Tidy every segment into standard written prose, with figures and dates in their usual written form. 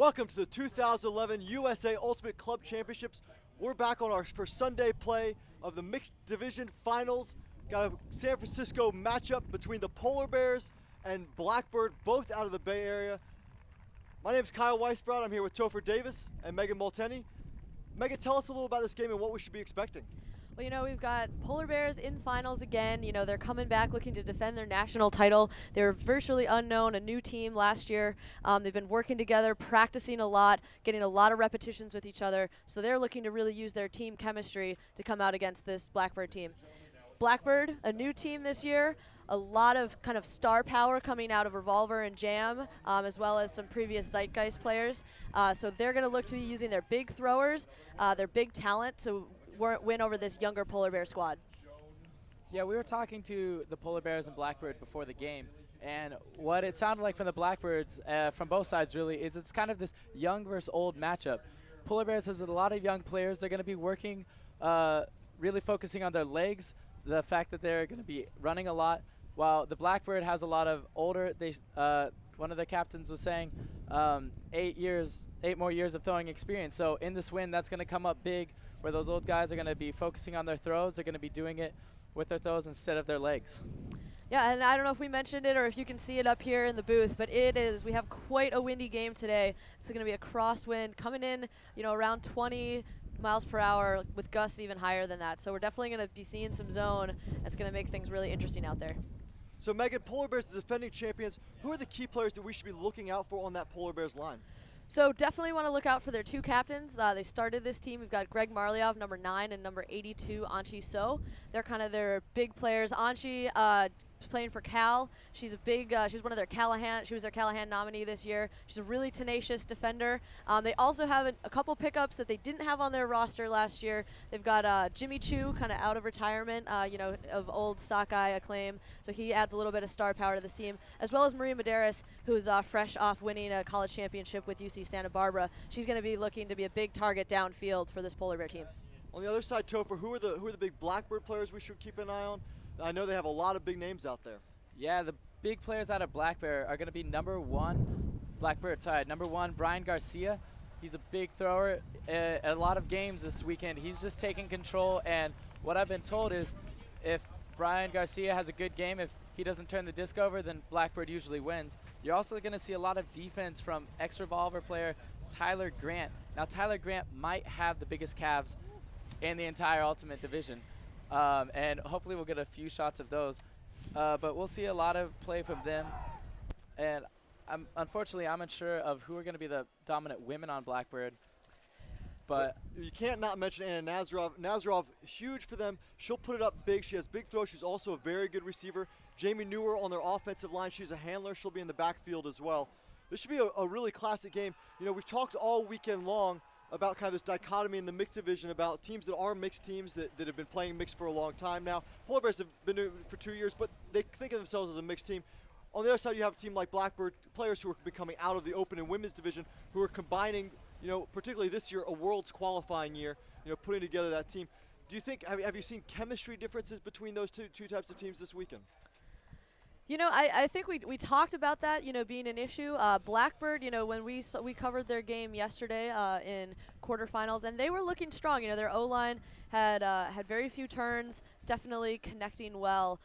Welcome to the 2011 USA Ultimate Club Championships. We're back on our first Sunday play of the mixed division finals. Got a San Francisco matchup between the Polar Bears and Blackbird, both out of the Bay Area. My name is Kyle Weisbrod. I'm here with Topher Davis and Megan Multeney. Megan, tell us a little about this game and what we should be expecting. Well, we've got Polar Bears in finals again. They're coming back looking to defend their national title. They were virtually unknown, a new team last year. They've been working together, practicing a lot, getting a lot of repetitions with each other. So they're looking to really use their team chemistry to come out against this Blackbird team. Blackbird, a new team this year. A lot of kind of star power coming out of Revolver and Jam, as well as some previous Zeitgeist players. So they're going to look to be using their big throwers, their big talent to win over this younger Polar Bear squad. Yeah, we were talking to the Polar Bears and Blackbird before the game, and what it sounded like from the Blackbirds, from both sides really, is it's kind of this young versus old matchup. Polar Bears has a lot of young players. They're going to be working, really focusing on their legs, the fact that they're going to be running a lot, while the Blackbird has a lot of older, one of their captains was saying 8 more years of throwing experience. So in this win, that's going to come up big, where those old guys are going to be focusing on their throws. They're going to be doing it with their throws instead of their legs. Yeah, and I don't know if we mentioned it or if you can see it up here in the booth, but we have quite a windy game today. It's going to be a crosswind coming in, around 20 miles per hour with gusts even higher than that. So we're definitely going to be seeing some zone. That's going to make things really interesting out there. So Megan, Polar Bears, the defending champions, who are the key players that we should be looking out for on that Polar Bears line? So definitely want to look out for their two captains. They started this team. We've got Greg Marliov, number 9, and number 82, Anchi So. They're kind of their big players. Anchi playing for Cal. She's she's one of their Callahan. She was their Callahan nominee this year. She's a really tenacious defender. They also have a couple pickups that they didn't have on their roster last year. They've got Jimmy Chu, kind of out of retirement, of old sockeye acclaim. So he adds a little bit of star power to this team, as well as Maria Medeiros, who's fresh off winning a college championship with UC Santa Barbara. She's going to be looking to be a big target downfield for this Polar Bear team. On the other side, Topher, who are the big Blackbird players we should keep an eye on? I know they have a lot of big names out there. Yeah, the big players out of Blackbird are going to be number 1, Brian Garcia. He's a big thrower at a lot of games this weekend. He's just taking control, and what I've been told is if Brian Garcia has a good game, if he doesn't turn the disc over, then Blackbird usually wins. You're also going to see a lot of defense from ex-Revolver player Tyler Grant. Now, Tyler Grant might have the biggest calves in the entire Ultimate Division. And hopefully we'll get a few shots of those. But we'll see a lot of play from them. And unfortunately, I'm unsure of who are going to be the dominant women on Blackbird. But you can't not mention Anna Nazarov. Nazarov, huge for them. She'll put it up big. She has big throws. She's also a very good receiver. Jamie Newer on their offensive line. She's a handler. She'll be in the backfield as well. This should be a really classic game. We've talked all weekend long about kind of this dichotomy in the mixed division, about teams that are mixed teams that have been playing mixed for a long time now. Polar Bears have been doing it for 2 years, but they think of themselves as a mixed team. On the other side, you have a team like Blackbird, players who are becoming out of the open and women's division, who are combining, particularly this year, a world's qualifying year, putting together that team. Do you think, have you seen chemistry differences between those two types of teams this weekend? I think we talked about that, being an issue. Blackbird, when we covered their game yesterday in quarterfinals, and they were looking strong. Their O-line had very few turns, definitely connecting well.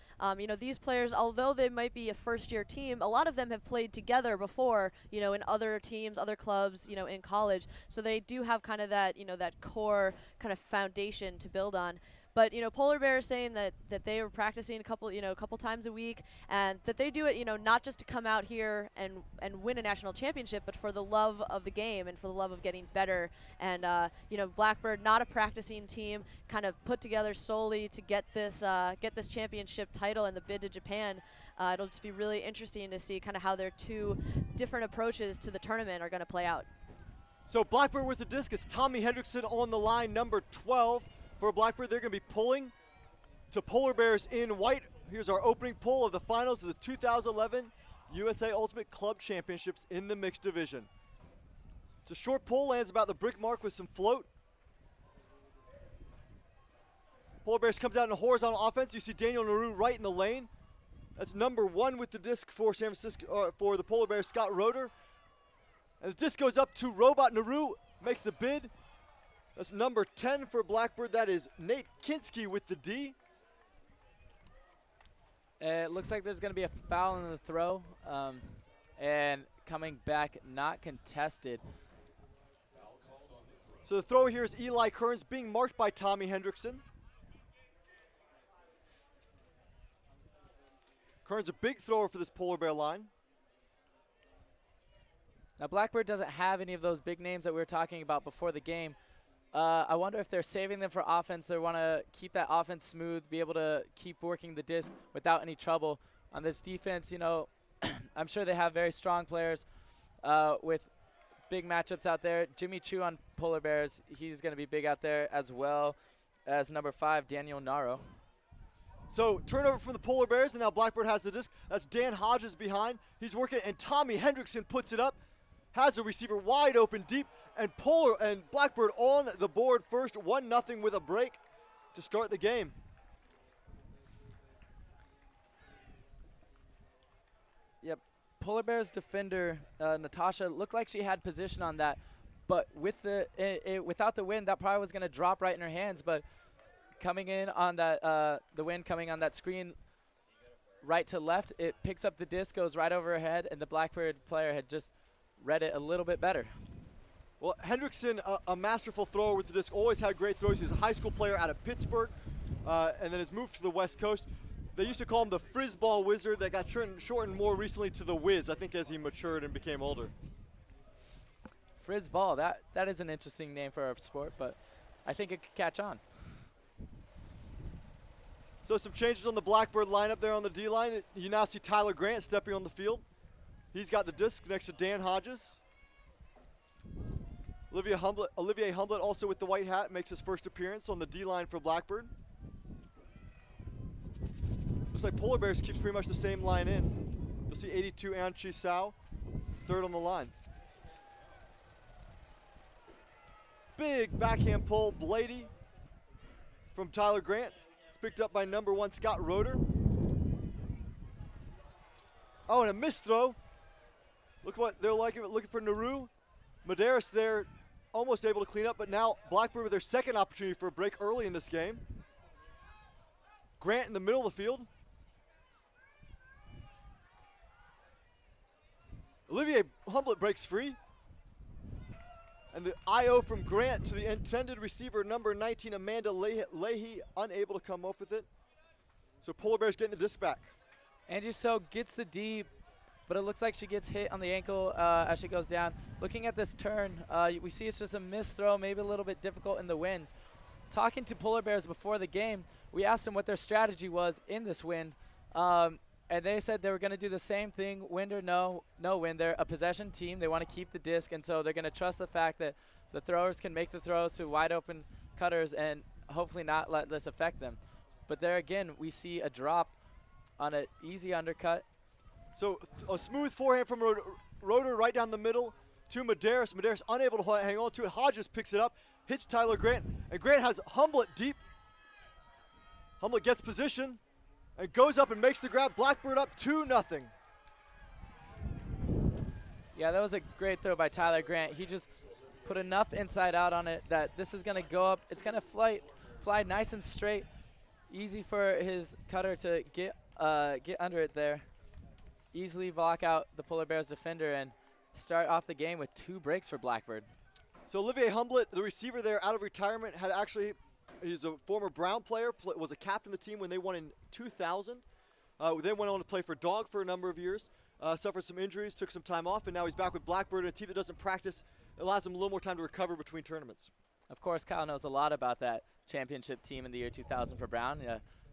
These players, although they might be a first-year team, a lot of them have played together before, in other teams, other clubs, in college. So they do have kind of that, that core kind of foundation to build on. But Polar Bear is saying that they are practicing a couple times a week, and that they do it not just to come out here and win a national championship, but for the love of the game and for the love of getting better. And Blackbird, not a practicing team, kind of put together solely to get this championship title and the bid to Japan. It'll just be really interesting to see kind of how their two different approaches to the tournament are going to play out. So Blackbird with the disc is Tommy Hendrickson on the line, number 12. For Blackbird, they're going to be pulling to Polar Bears in white. Here's our opening pull of the finals of the 2011 USA Ultimate Club Championships in the mixed division. It's a short pull, lands about the brick mark with some float. Polar Bears comes out in a horizontal offense. You see Daniel Naru right in the lane. That's number 1 with the disc for San Francisco, for the Polar Bears, Scott Roeder. And the disc goes up to Robot Naru, makes the bid. That's number 10 for Blackbird. That is Nate Kinski with the D. It looks like there's going to be a foul in the throw. And coming back, not contested. So the thrower here is Eli Kearns, being marked by Tommy Hendrickson. Kearns a big thrower for this Polar Bear line. Now Blackbird doesn't have any of those big names that we were talking about before the game. I wonder if they're saving them for offense. They want to keep that offense smooth, be able to keep working the disc without any trouble. On this defense, you know, I'm sure they have very strong players with big matchups out there. Jimmy Chu on Polar Bears, he's going to be big out there, as well as number 5, Daniel Naro. So turnover from the Polar Bears, and now Blackbird has the disc. That's Dan Hodges behind. He's working, and Tommy Hendrickson puts it up. Has a receiver wide open deep, and Blackbird on the board first, 1-0 with a break to start the game. Yep, Polar Bears defender Natasha looked like she had position on that, but with without the wind, that probably was going to drop right in her hands. But coming in on that, the wind coming on that screen, right to left, it picks up the disc, goes right over her head, and the Blackbird player had just read it a little bit better. Well, Hendrickson, a masterful thrower with the disc, always had great throws. He's a high school player out of Pittsburgh, and then has moved to the West Coast. They used to call him the Frizzball Wizard. That got shortened more recently to the Wiz, I think, as he matured and became older. Frizzball, that is an interesting name for our sport, but I think it could catch on. So some changes on the Blackbird lineup there on the D-line. You now see Tyler Grant stepping on the field. He's got the disc next to Dan Hodges. Olivier Humblett also with the white hat makes his first appearance on the D-line for Blackbird. Looks like Polar Bears keeps pretty much the same line in. You'll see 82 Anchi Sao, third on the line. Big backhand pull, Blady from Tyler Grant. It's picked up by number 1 Scott Roeder. Oh, and a missed throw. Look what they're looking for Naru. Medeiros there, almost able to clean up, but now Blackbird with their second opportunity for a break early in this game. Grant in the middle of the field. Olivier Humblett breaks free. And the IO from Grant to the intended receiver, number 19, Amanda Leahy, unable to come up with it. So Polar Bears getting the disc back. Angie So gets the D, but it looks like she gets hit on the ankle as she goes down. Looking at this turn, we see it's just a missed throw, maybe a little bit difficult in the wind. Talking to Polar Bears before the game, we asked them what their strategy was in this wind, and they said they were going to do the same thing, wind or no wind. They're a possession team. They want to keep the disc, and so they're going to trust the fact that the throwers can make the throws to wide open cutters and hopefully not let this affect them. But there again, we see a drop on an easy undercut. So a smooth forehand from Roeder right down the middle to Medeiros. Medeiros unable to hang on to it. Hodges picks it up, hits Tyler Grant, and Grant has Humblett deep. Humblett gets position and goes up and makes the grab. Blackbird up 2-0. Yeah, that was a great throw by Tyler Grant. He just put enough inside out on it that this is going to go up. It's going to fly nice and straight. Easy for his cutter to get under it there. Easily block out the Polar Bears defender and start off the game with 2 breaks for Blackbird. So Olivier Humblett, the receiver there out of retirement, he's a former Brown player, was a captain of the team when they won in 2000. Then went on to play for Dog for a number of years. Suffered some injuries, took some time off, and now he's back with Blackbird, a team that doesn't practice. It allows him a little more time to recover between tournaments. Of course, Kyle knows a lot about that championship team in the year 2000 for Brown,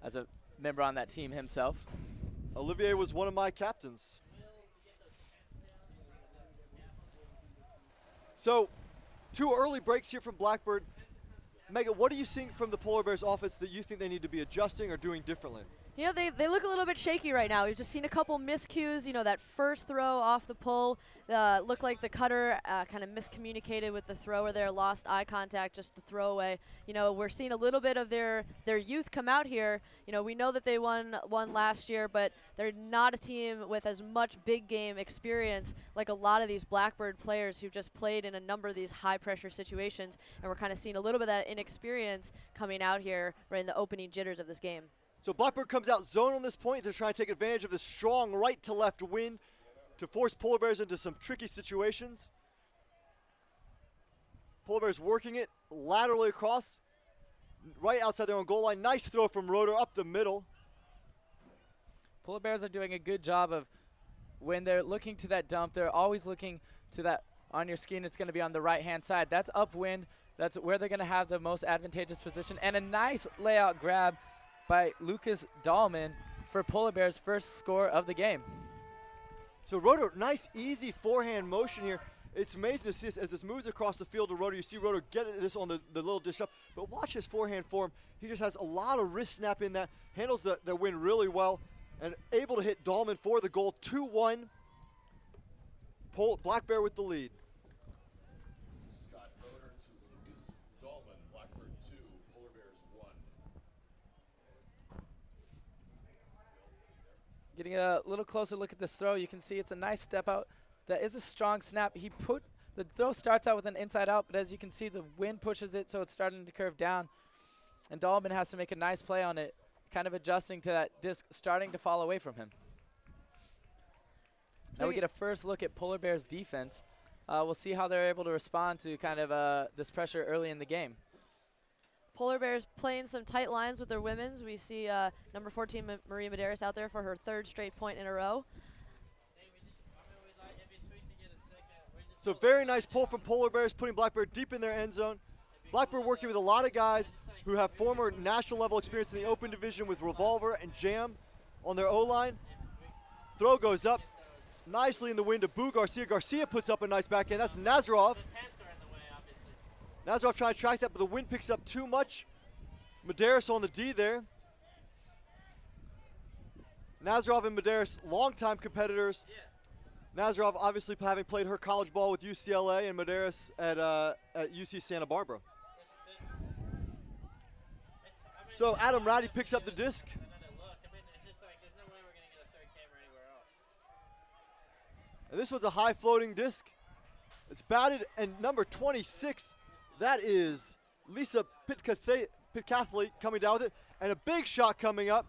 as a member on that team himself. Olivier was one of my captains. So, 2 early breaks here from Blackbird. Megan, what are you seeing from the Polar Bears offense that you think they need to be adjusting or doing differently? You know, they look a little bit shaky right now. We've just seen a couple miscues. You know, that first throw off the pole looked like the cutter kind of miscommunicated with the thrower there, lost eye contact just to throw away. You know, we're seeing a little bit of their youth come out here. You know, we know that they won last year, but they're not a team with as much big game experience like a lot of these Blackbird players who've just played in a number of these high-pressure situations, and we're kind of seeing a little bit of that inexperience coming out here right in the opening jitters of this game. So Blackbird comes out zone on this point. They're trying to take advantage of the strong right-to-left wind to force Polar Bears into some tricky situations. Polar Bears working it laterally across, right outside their own goal line. Nice throw from Rotor up the middle. Polar Bears are doing a good job of, when they're looking to that dump, they're always looking to that on your screen. It's going to be on the right-hand side. That's upwind. That's where they're going to have the most advantageous position. And a nice layout grab by Lucas Dahlman for Polar Bears' first score of the game. So Rotor, nice easy forehand motion here. It's amazing to see this as this moves across the field to Rotor. You see Rotor get this on the little dish up, but watch his forehand form. He just has a lot of wrist snap in that, handles the wind really well, and able to hit Dahlman for the goal. 2-1. Black Bear with the lead. Getting a little closer look at this throw, you can see it's a nice step out. That is a strong snap. The throw starts out with an inside out, but as you can see, the wind pushes it, so it's starting to curve down. And Dahlman has to make a nice play on it, kind of adjusting to that disc starting to fall away from him. So now we get a first look at Polar Bears' defense. We'll see how they're able to respond to kind of this pressure early in the game. Polar Bears playing some tight lines with their women's. We see number 14, Maria Medeiros, out there for her third straight point in a row. So very nice pull from Polar Bears, putting Blackbird deep in their end zone. Blackbird working with a lot of guys who have former national level experience in the open division with Revolver and Jam on their O-line. Throw goes up nicely in the wind to Boo Garcia. Garcia puts up a nice backhand. That's Nazarov. Nazarov trying to track that, but the wind picks up too much. Medeiros on the D there. Nazarov and Medeiros, longtime competitors. Nazarov obviously having played her college ball with UCLA, and Medeiros at UC Santa Barbara. So Adam Ratty picks up the disc. And this was a high floating disc. It's batted, and number 26, that is Lisa Pitcathly coming down with it, and a big shot coming up.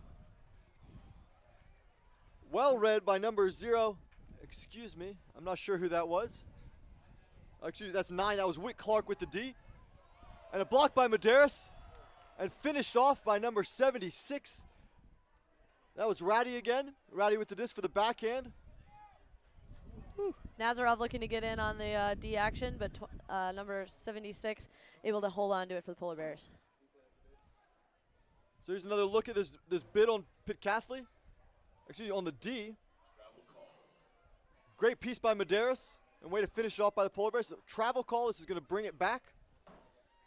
Well read by number 0. Excuse me, I'm not sure who that was. Excuse me, that's 9. That was Whit Clark with the D. And a block by Medeiros, and finished off by number 76. That was Ratty again. Ratty with the disc for the backhand. Nazarov looking to get in on the D action, but number 76 able to hold on to it for the Polar Bears. So here's another look at this bid on Pitcathly. Excuse me, on the D. Great piece by Medeiros, and way to finish it off by the Polar Bears. So travel call, this is going to bring it back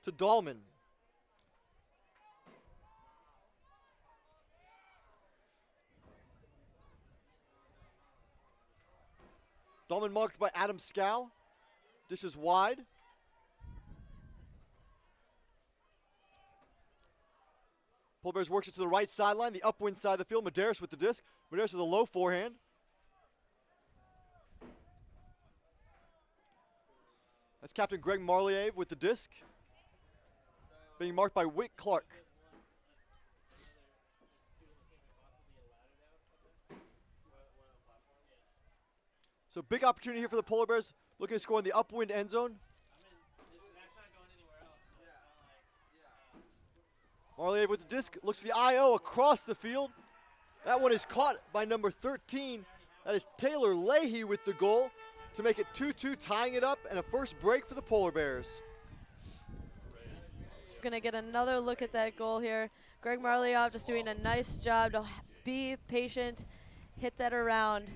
to Dahlman. Dahlman marked by Adam Scow. Dish is wide. Polar Bears works it to the right sideline, the upwind side of the field. Medeiros with the disc. Medeiros with a low forehand. That's Captain Greg Marliev with the disc. Being marked by Whit Clark. So big opportunity here for the Polar Bears, looking to score in the upwind end zone. Marliev with the disc, looks for the IO across the field. That one is caught by number 13. That is Taylor Leahy with the goal to make it 2-2, tying it up, and a first break for the Polar Bears. We're going to get another look at that goal here. Greg Marlioff just doing a nice job to be patient, hit that around.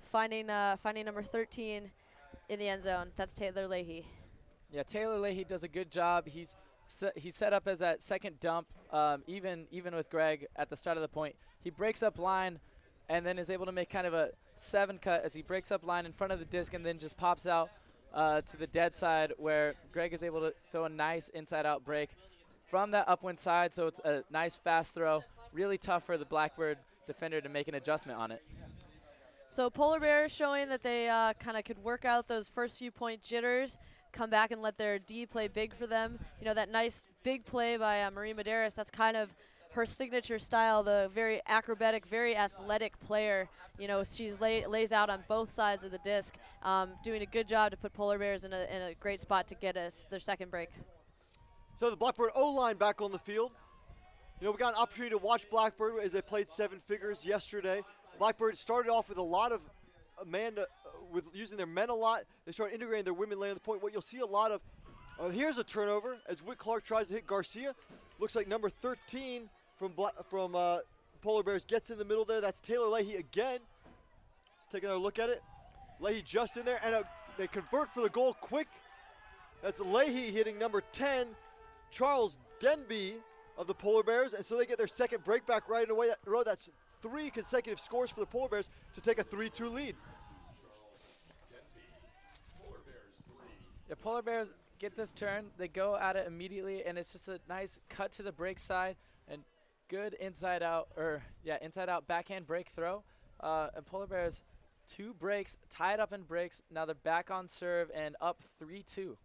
Finding number 13 in the end zone. That's Taylor Leahy. Yeah, Taylor Leahy does a good job. He's He's set up as that second dump, even with Greg at the start of the point. He breaks up line and then is able to make kind of a 7 cut as he breaks up line in front of the disc and then just pops out to the dead side where Greg is able to throw a nice inside-out break from that upwind side. So it's a nice fast throw. Really tough for the Blackbird defender to make an adjustment on it. So Polar Bears showing that they kind of could work out those first few point jitters, come back and let their D play big for them. You know, that nice big play by Marie Medeiros, that's kind of her signature style, the very acrobatic, very athletic player. You know, she's lays out on both sides of the disc, doing a good job to put Polar Bears in a great spot to get us their second break. So the Blackbird O-line back on the field. You know, we got an opportunity to watch Blackbird as they played 7 figures yesterday. Blackbird started off with a lot of with using their men a lot. They started integrating their women laying the point. What you'll see a lot of, here's a turnover as Whit Clark tries to hit Garcia. Looks like number 13 from Polar Bears gets in the middle there. That's Taylor Leahy again. Let's take another look at it. Leahy just in there, and they convert for the goal quick. That's Leahy hitting number 10, Charles Denby of the Polar Bears, and so they get their second break back right away. That's 3 consecutive scores for the Polar Bears to take a 3-2 lead. Yeah, Polar Bears get this turn. They go at it immediately, and it's just a nice cut to the break side and good inside out backhand break throw. And Polar Bears 2 breaks, tied up in breaks. Now they're back on serve and up 3-2.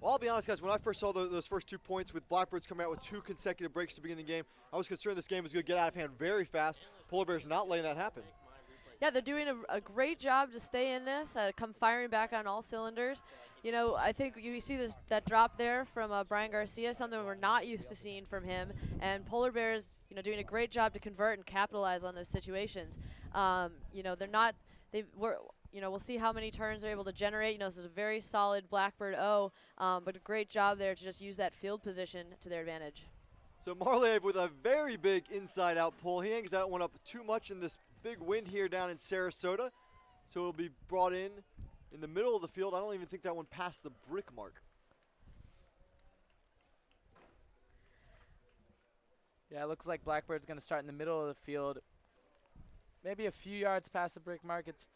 Well, I'll be honest, guys, when I first saw those first 2 points with Blackbirds coming out with 2 consecutive breaks to begin the game, I was concerned this game was going to get out of hand very fast. Polar Bears not letting that happen. Yeah, they're doing a great job to stay in this, come firing back on all cylinders. You know, I think you see that drop there from Brian Garcia, something we're not used to seeing from him. And Polar Bears, you know, doing a great job to convert and capitalize on those situations. You know, we'll see how many turns they're able to generate. You know, this is a very solid Blackbird O, but a great job there to just use that field position to their advantage. So Marlev with a very big inside-out pull. He hangs that one up too much in this big wind here down in Sarasota. So it'll be brought in the middle of the field. I don't even think that one passed the brick mark. Yeah, it looks like Blackbird's going to start in the middle of the field. Maybe a few yards past the brick mark. It's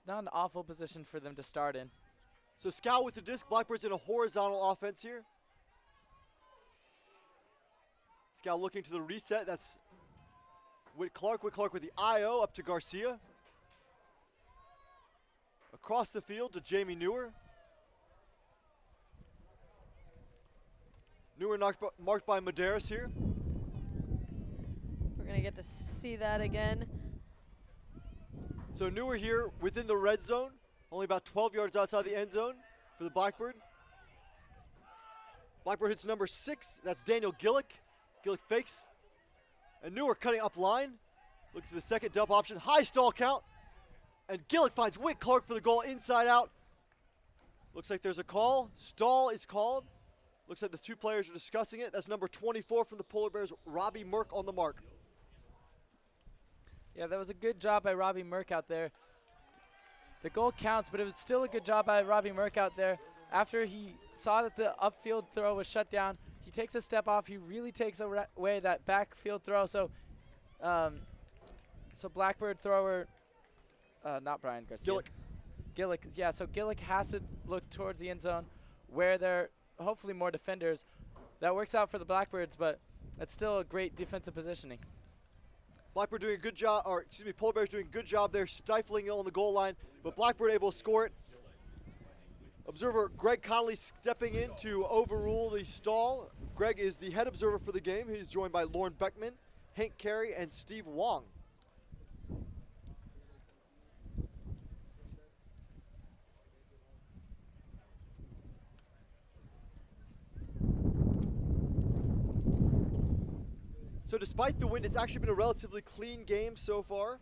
not an awful position for them to start in. So Scout with the disc. Blackbird's in a horizontal offense here. Scout looking to the reset. That's Whit Clark with the IO up to Garcia. Across the field to Jamie Newer. Newer marked by Medeiros here. We're going to get to see that again. So Newer here within the red zone, only about 12 yards outside the end zone for the Blackbird. Blackbird hits number 6, that's Daniel Gillick. Gillick fakes. And Newer cutting up line. Looks to the second dump option, high stall count. And Gillick finds Whit Clark for the goal inside out. Looks like there's a call. Stall is called. Looks like the 2 players are discussing it. That's number 24 from the Polar Bears, Robbie Merck on the mark. Yeah, that was a good job by Robbie Merck out there. The goal counts, but it was still a good job by Robbie Merck out there. After he saw that the upfield throw was shut down, he takes a step off. He really takes away that backfield throw. So Blackbird thrower, not Brian Garcia. Gillick, yeah, so Gillick has to look towards the end zone where there are hopefully more defenders. That works out for the Blackbirds, but it's still a great defensive positioning. Blackbird doing a good job, Polar Bears doing a good job there, stifling it on the goal line, but Blackbird able to score it. Observer Greg Connolly stepping in to overrule the stall. Greg is the head observer for the game. He's joined by Lauren Beckman, Hank Carey, and Steve Wong. So despite the wind, it's actually been a relatively clean game so far.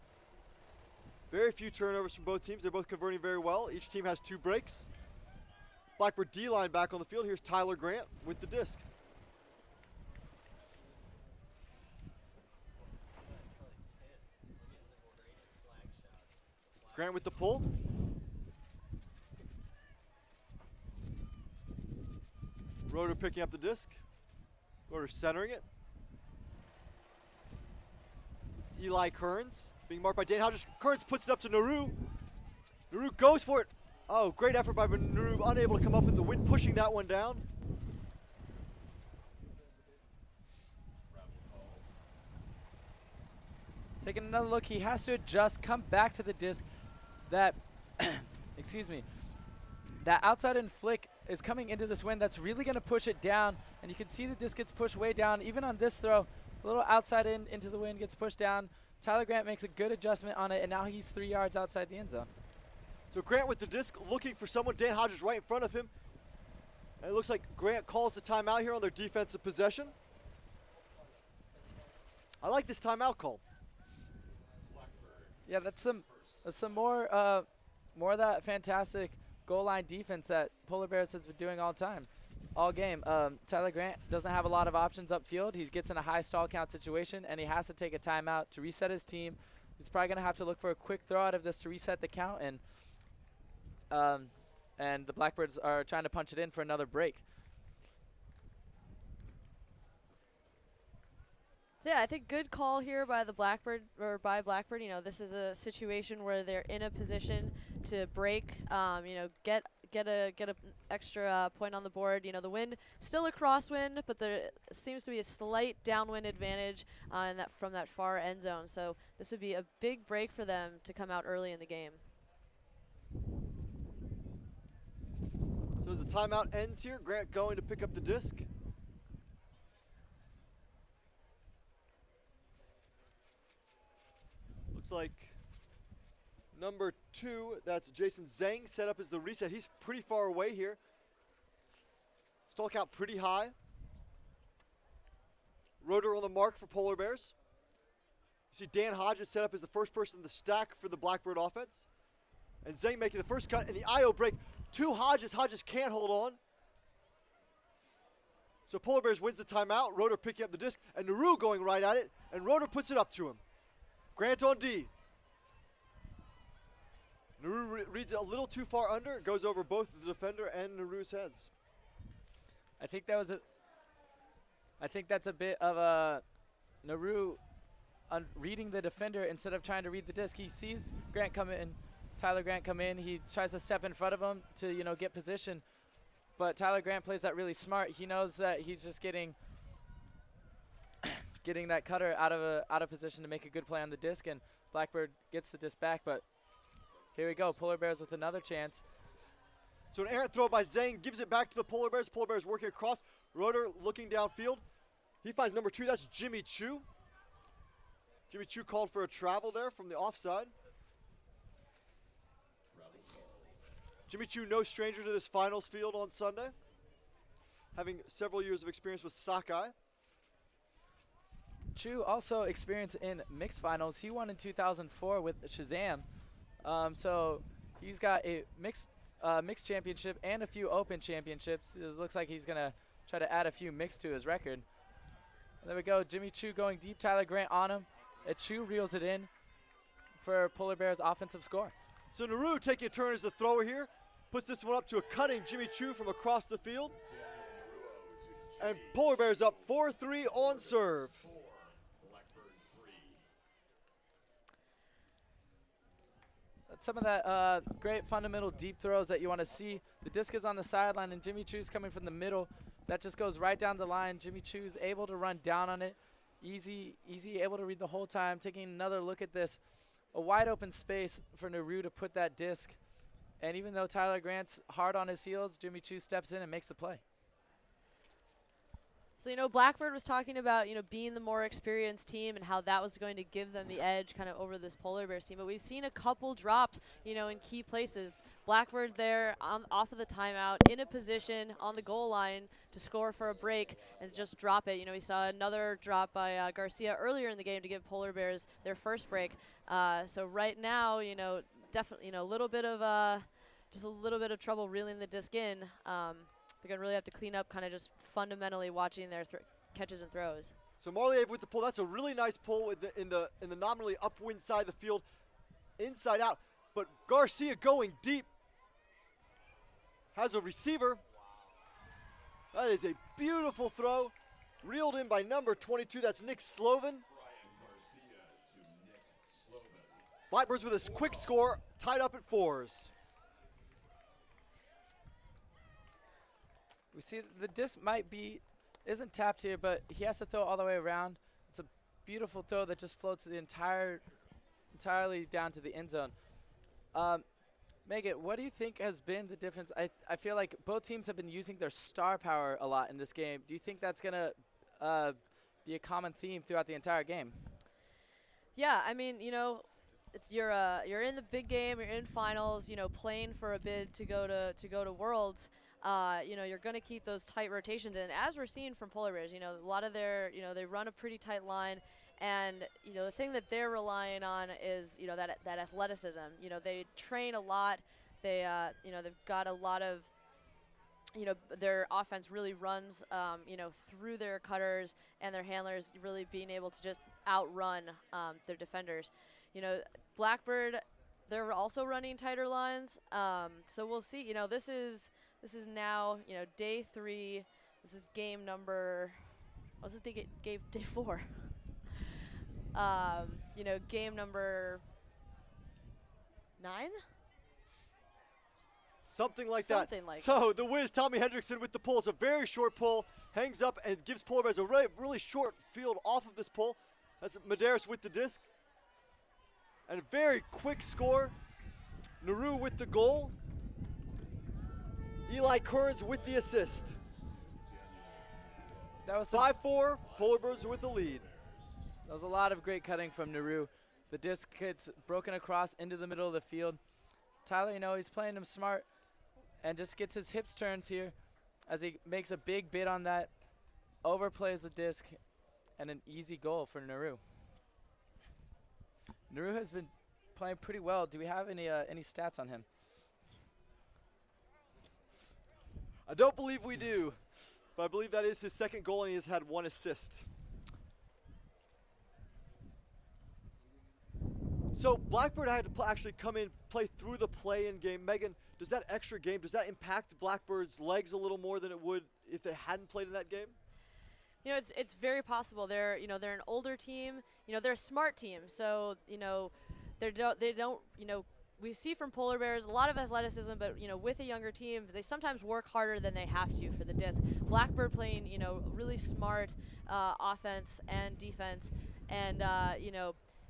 Very few turnovers from both teams. They're both converting very well. Each team has 2 breaks. Blackbird D-line back on the field. Here's Tyler Grant with the disc. Grant with the pull. Rotor picking up the disc. Rotor centering it. It's Eli Kearns being marked by Dan Hodges. Kearns puts it up to Naru. Naru goes for it. Oh, great effort by Naru, unable to come up with the wind, pushing that one down. Taking another look, he has to adjust, come back to the disc. That, excuse me, that outside in flick is coming into this wind. That's really going to push it down, and you can see the disc gets pushed way down. Even on this throw, a little outside in into the wind gets pushed down. Tyler Grant makes a good adjustment on it, and now he's 3 yards outside the end zone. So Grant with the disc looking for someone. Dan Hodges right in front of him. And it looks like Grant calls the timeout here on their defensive possession. I like this timeout call. Yeah, that's some more of that fantastic goal line defense that Polar Bears has been doing all time, all game. Tyler Grant doesn't have a lot of options upfield. He gets in a high stall count situation, and he has to take a timeout to reset his team. He's probably going to have to look for a quick throw out of this to reset the count, and the Blackbirds are trying to punch it in for another break. So yeah, I think good call here by the Blackbird, or by Blackbird. You know, this is a situation where they're in a position to break. You know, get a extra point on the board. You know, the wind still a crosswind, but there seems to be a slight downwind advantage from that far end zone. So this would be a big break for them to come out early in the game. So as the timeout ends here, Grant going to pick up the disc. Looks like number 2, that's Jason Zhang, set up as the reset. He's pretty far away here. Stall count pretty high. Rotor on the mark for Polar Bears. You see Dan Hodges set up as the first person in the stack for the Blackbird offense. And Zhang making the first cut, and the IO break to Hodges. Hodges can't hold on. So Polar Bears wins the timeout. Rotor picking up the disc, and Naru going right at it, and Rotor puts it up to him. Grant on D. Naru reads it a little too far under. It goes over both the defender and Naru's heads. I think that's a bit of a Naru reading the defender instead of trying to read the disc. He sees Grant come in, Tyler Grant come in. He tries to step in front of him to, you know, get position. But Tyler Grant plays that really smart. He knows that he's just getting that cutter out of position to make a good play on the disc, and Blackbird gets the disc back. But here we go, Polar Bears with another chance. So an errant throw by Zhang gives it back to the Polar Bears. Polar Bears working across. Rotor looking downfield. He finds number 2, that's Jimmy Chu. Jimmy Chu called for a travel there from the offside. Jimmy Chu, no stranger to this finals field on Sunday, having several years of experience with Sakai. Chu also experienced in mixed finals. He won in 2004 with Shazam. So he's got a mixed championship and a few open championships. It looks like he's going to try to add a few mixed to his record. And there we go, Jimmy Chu going deep, Tyler Grant on him. Chu reels it in for Polar Bears offensive score. So Naru taking a turn as the thrower here. Puts this one up to a cutting Jimmy Chu from across the field. And Polar Bears up 4-3 on serve. That's some of that great fundamental deep throws that you want to see. The disc is on the sideline, and Jimmy Chu's coming from the middle. That just goes right down the line. Jimmy Chu's able to run down on it. Easy, able to read the whole time. Taking another look at this. A wide open space for Naru to put that disc. And even though Tyler Grant's hard on his heels, Jimmy Chu steps in and makes the play. So, you know, Blackbird was talking about, you know, being the more experienced team and how that was going to give them the edge kind of over this Polar Bears team. But we've seen a couple drops, you know, in key places. Blackbird there off of the timeout, in a position on the goal line to score for a break and just drop it. You know, we saw another drop by Garcia earlier in the game to give Polar Bears their first break. So right now, you know, definitely, you know, just a little bit of trouble reeling the disc in. They're going to really have to clean up kind of just fundamentally watching their catches and throws. So Marliev with the pull. That's a really nice pull in the nominally upwind side of the field, inside out. But Garcia going deep. Has a receiver. That is a beautiful throw. Reeled in by number 22. That's Nick Sloven. Blackbirds with a quick score, tied up at 4s. We see the disc isn't tapped here, but he has to throw all the way around. It's a beautiful throw that just floats entirely down to the end zone. Megan, what do you think has been the difference? I feel like both teams have been using their star power a lot in this game. Do you think that's going to be a common theme throughout the entire game? Yeah, I mean, you're in the big game, you're in finals, playing for a bid to go to Worlds. You're going to keep those tight rotations, and as we're seeing from Polar Bears, a lot of they run a pretty tight line, and the thing that they're relying on is that athleticism. They train a lot. They've got a lot of their offense really runs through their cutters and their handlers really being able to just outrun their defenders. Blackbird, they're also running tighter lines, so we'll see. This is now day 3. This is game number. This is day 4. Game number 9. Something like that. So the Wiz, Tommy Hendrickson with the pull. It's a very short pull, hangs up and gives Polar Bears a really short field off of this pull. That's Medeiros with the disc. And a very quick score. Naru with the goal. Eli Kearns with the assist. That was 5-4, Polar Bears with the lead. That was a lot of great cutting from Naru. The disc gets broken across into the middle of the field. Tyler, he's playing him smart and just gets his hips turns here as he makes a big bid on that, overplays the disc, and an easy goal for Naru. Naru has been playing pretty well. Do we have any stats on him? I don't believe we do, but I believe that is his second goal, and he has had 1 assist. So Blackbird had to actually come in, play through the play-in game. Megan, does that extra game, does that impact Blackbird's legs a little more than it would if they hadn't played in that game? It's very possible. They're an older team. They're a smart team. So they don't. We see from Polar Bears a lot of athleticism, but with a younger team, they sometimes work harder than they have to for the disc. Blackbird playing really smart offense and defense, and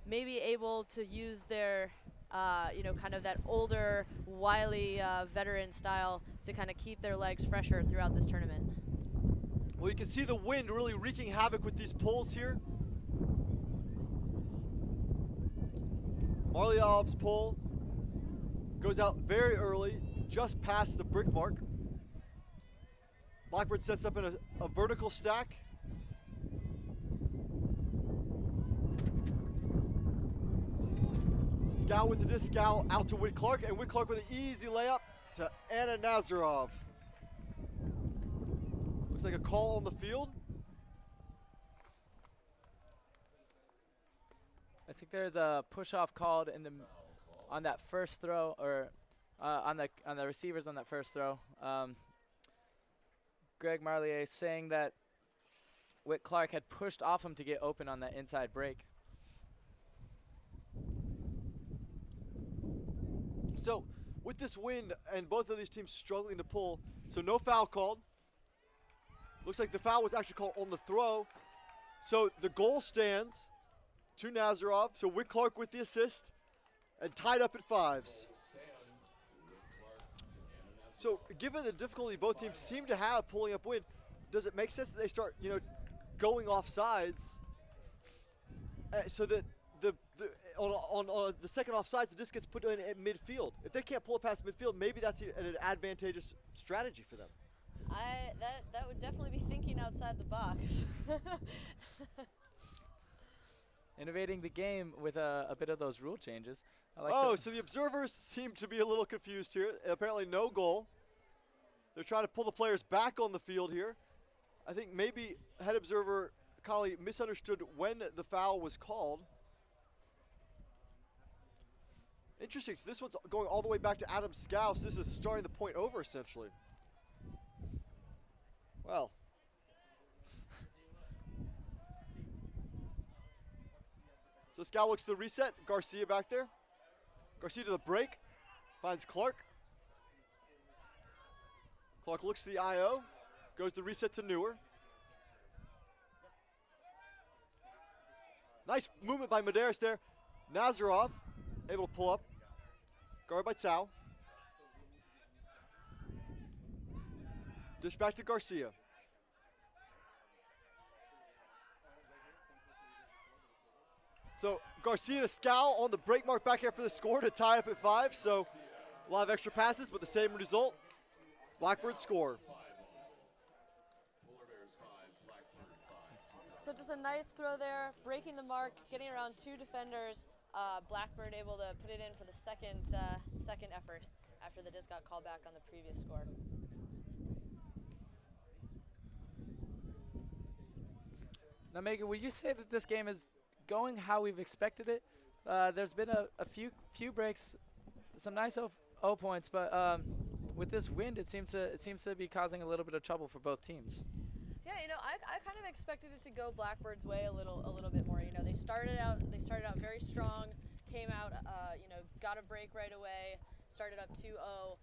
maybe able to use their kind of that older, wily veteran style to kind of keep their legs fresher throughout this tournament. Well, you can see the wind really wreaking havoc with these pulls here. Marliov's pull goes out very early, just past the brick mark. Blackbird sets up in a vertical stack. Scow with the disc, Scow out to Whit Clark, and Whit Clark with an easy layup to Anna Nazarov. Looks like a call on the field. I think there's a push-off called on that first throw, or on the receivers on that first throw. Greg Marlier saying that Whit Clark had pushed off him to get open on that inside break. So with this wind and both of these teams struggling to pull, so no foul called. Looks like the foul was actually called on the throw. So the goal stands to Nazarov. So Whit Clark with the assist and tied up at 5s. So given the difficulty both teams seem to have pulling up wind, does it make sense that they start, going off sides so that on the second offsides, the disc gets put in at midfield? If they can't pull it past midfield, maybe that's an advantageous strategy for them. That would definitely be thinking outside the box. Innovating the game with a bit of those rule changes. I like so the observers seem to be a little confused here. Apparently no goal. They're trying to pull the players back on the field here. I think maybe head observer Connolly misunderstood when the foul was called. Interesting. So this one's going all the way back to Adam Scow. So this is starting the point over essentially. Well. So Scal looks to the reset. Garcia back there. Garcia to the break. Finds Clark. Clark looks to the IO. Goes to reset to Newer. Nice movement by Medeiros there. Nazarov able to pull up. Guard by Tao. Dish back to Garcia. So Garcia to Scal on the break mark back here for the score to tie up at 5. So a lot of extra passes, but the same result. Blackbird score. So just a nice throw there, breaking the mark, getting around 2 defenders. Blackbird able to put it in for the second effort after the disc got called back on the previous score. Now, Megan, would you say that this game is going how we've expected it? There's been a few breaks, some nice O points, but with this wind, it seems to be causing a little bit of trouble for both teams. Yeah, you know, I kind of expected it to go Blackbird's way a little bit more. You know, they started out very strong, came out, you know, got a break right away, started up 2-0.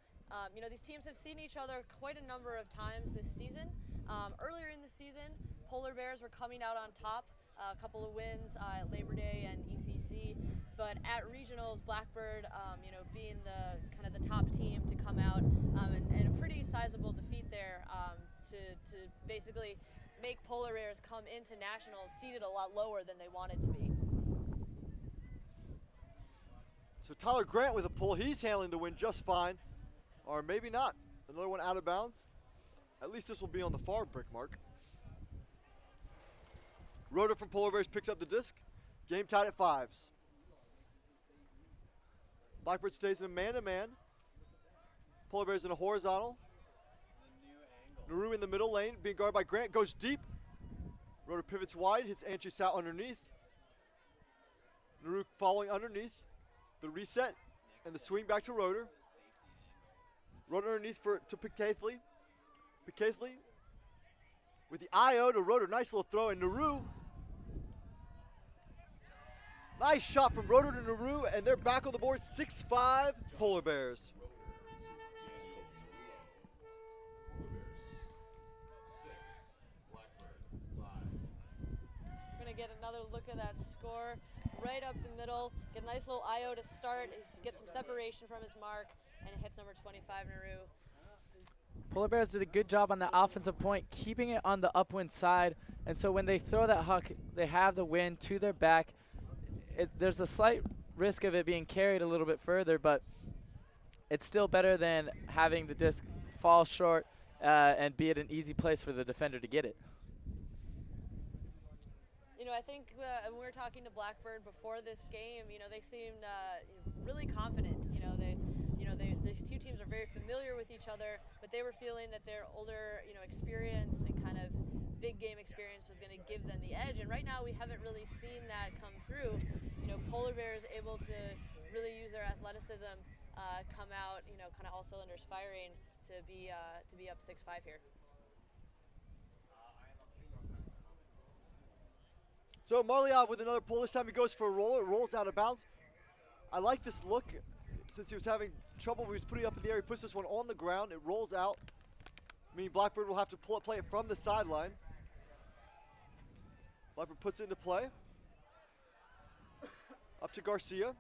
You know, these teams have seen each other quite a number of times this season. Earlier in the season, Polar Bears were coming out on top, a couple of wins at Labor Day and ECC, but at regionals, Blackbird, you know, being the kind of the top team to come out and a pretty sizable defeat there to basically make Polar Bears come into nationals seated a lot lower than they wanted to be. So Tyler Grant with a pull, he's handling the win just fine, or maybe not. Another one out of bounds. At least this will be on the far brick mark. Rhoda from Polar Bears picks up the disc. Game tied at 5s. Blackbird stays in a man-to-man. Polar Bears in a horizontal. Naru in the middle lane, being guarded by Grant, goes deep. Rhoda pivots wide, hits Anchis out underneath. Naru following underneath. The reset and the swing back to Roder. Roder underneath to Picathley. Picathley with the IO to Roder. Nice little throw. And Naru. Nice shot from Roder to Naru. And they're back on the board. 6-5 Polar Bears. We're going to get another look at that score. Right up the middle. Get a nice little IO to start. Get some separation from his mark. And it hits number 25, Naru. Polar Bears did a good job on the offensive point, keeping it on the upwind side. And so when they throw that huck, they have the wind to their back. There's a slight risk of it being carried a little bit further, but it's still better than having the disc fall short and be at an easy place for the defender to get it. You know, I think when we were talking to Blackbird before this game, you know, they seemed really confident. These two teams are very familiar with each other, but they were feeling that their older, you know, experience and kind of big game experience was going to give them the edge. And right now, we haven't really seen that come through. You know, Polar Bears able to really use their athleticism, come out, you know, kind of all cylinders firing to be up 6-5 here. So Marliov with another pull. This time he goes for a roll. It rolls out of bounds. I like this look. Since he was having trouble, he was putting it up in the air. He puts this one on the ground. It rolls out. Meaning Blackbird will have to play it from the sideline. Blackbird puts it into play. Up to Garcia.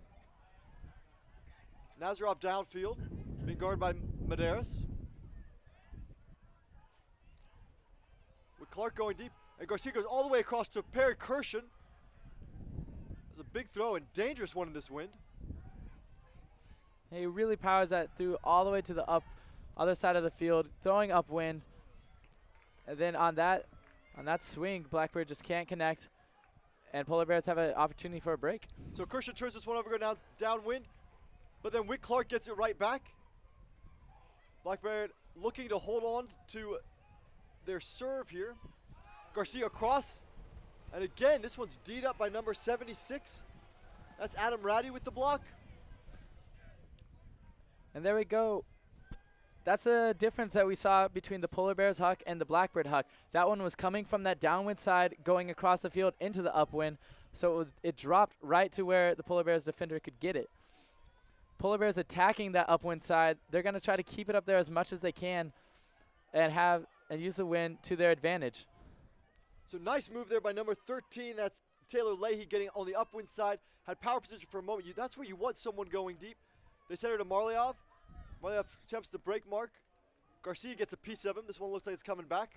Nazarov downfield, being guarded by Medeiros. With Clark going deep. And Garcia goes all the way across to Perry Kirshen. There's a big throw and dangerous one in this wind. He really powers that through all the way to the other side of the field, throwing upwind. And then on that swing, Blackbird just can't connect. And Polar Bears have an opportunity for a break. So Kirshen turns this one over, go downwind. But then Wick Clark gets it right back. Blackbird looking to hold on to their serve here. Garcia across. And again, this one's D'd up by number 76. That's Adam Ratty with the block. And there we go. that's a difference that we saw between the Polar Bears huck and the Blackbird huck. That one was coming from that downwind side, going across the field into the upwind, so it dropped right to where the Polar Bears defender could get it. Polar Bears attacking that upwind side. They're going to try to keep it up there as much as they can and use the wind to their advantage. So nice move there by number 13. That's Taylor Leahy getting on the upwind side. Had power position for a moment. That's where you want someone going deep. They send her to Marliov. Marliov attempts the break mark. Garcia gets a piece of him. This one looks like it's coming back.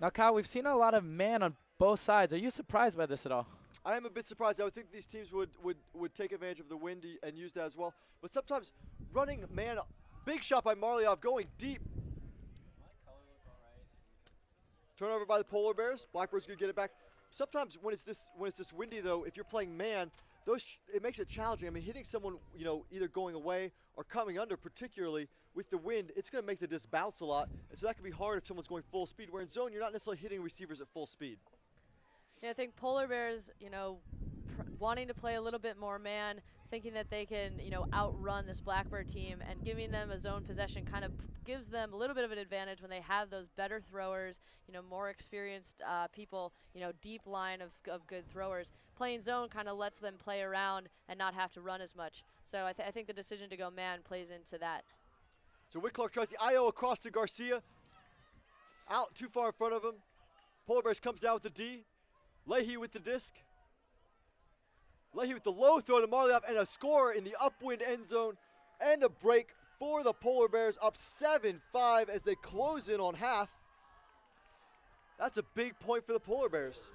Now, Kyle, we've seen a lot of man on both sides. Are you surprised by this at all? I am a bit surprised. I would think these teams would take advantage of the wind and use that as well. But sometimes running man, big shot by Marliov going deep. Turnover by the Polar Bears. Blackbird's gonna get it back. Sometimes when it's this windy though, if you're playing man, it makes it challenging. I mean, hitting someone, either going away or coming under, particularly with the wind, it's going to make the disc bounce a lot. And so that can be hard if someone's going full speed. Where in zone, you're not necessarily hitting receivers at full speed. Yeah, I think Polar Bears, wanting to play a little bit more man, thinking that they can, outrun this Blackbird team, and giving them a zone possession kind of gives them a little bit of an advantage when they have those better throwers, more experienced people, deep line of good throwers. Playing zone kind of lets them play around and not have to run as much. So I think the decision to go man plays into that. So Whitclark tries the IO across to Garcia. Out too far in front of him. Polar Bears comes down with the D. Leahy with the disc. Leahy with the low throw to Marliov, and a score in the upwind end zone, and a break for the Polar Bears, up 7-5 as they close in on half. That's a big point for the Polar Bears.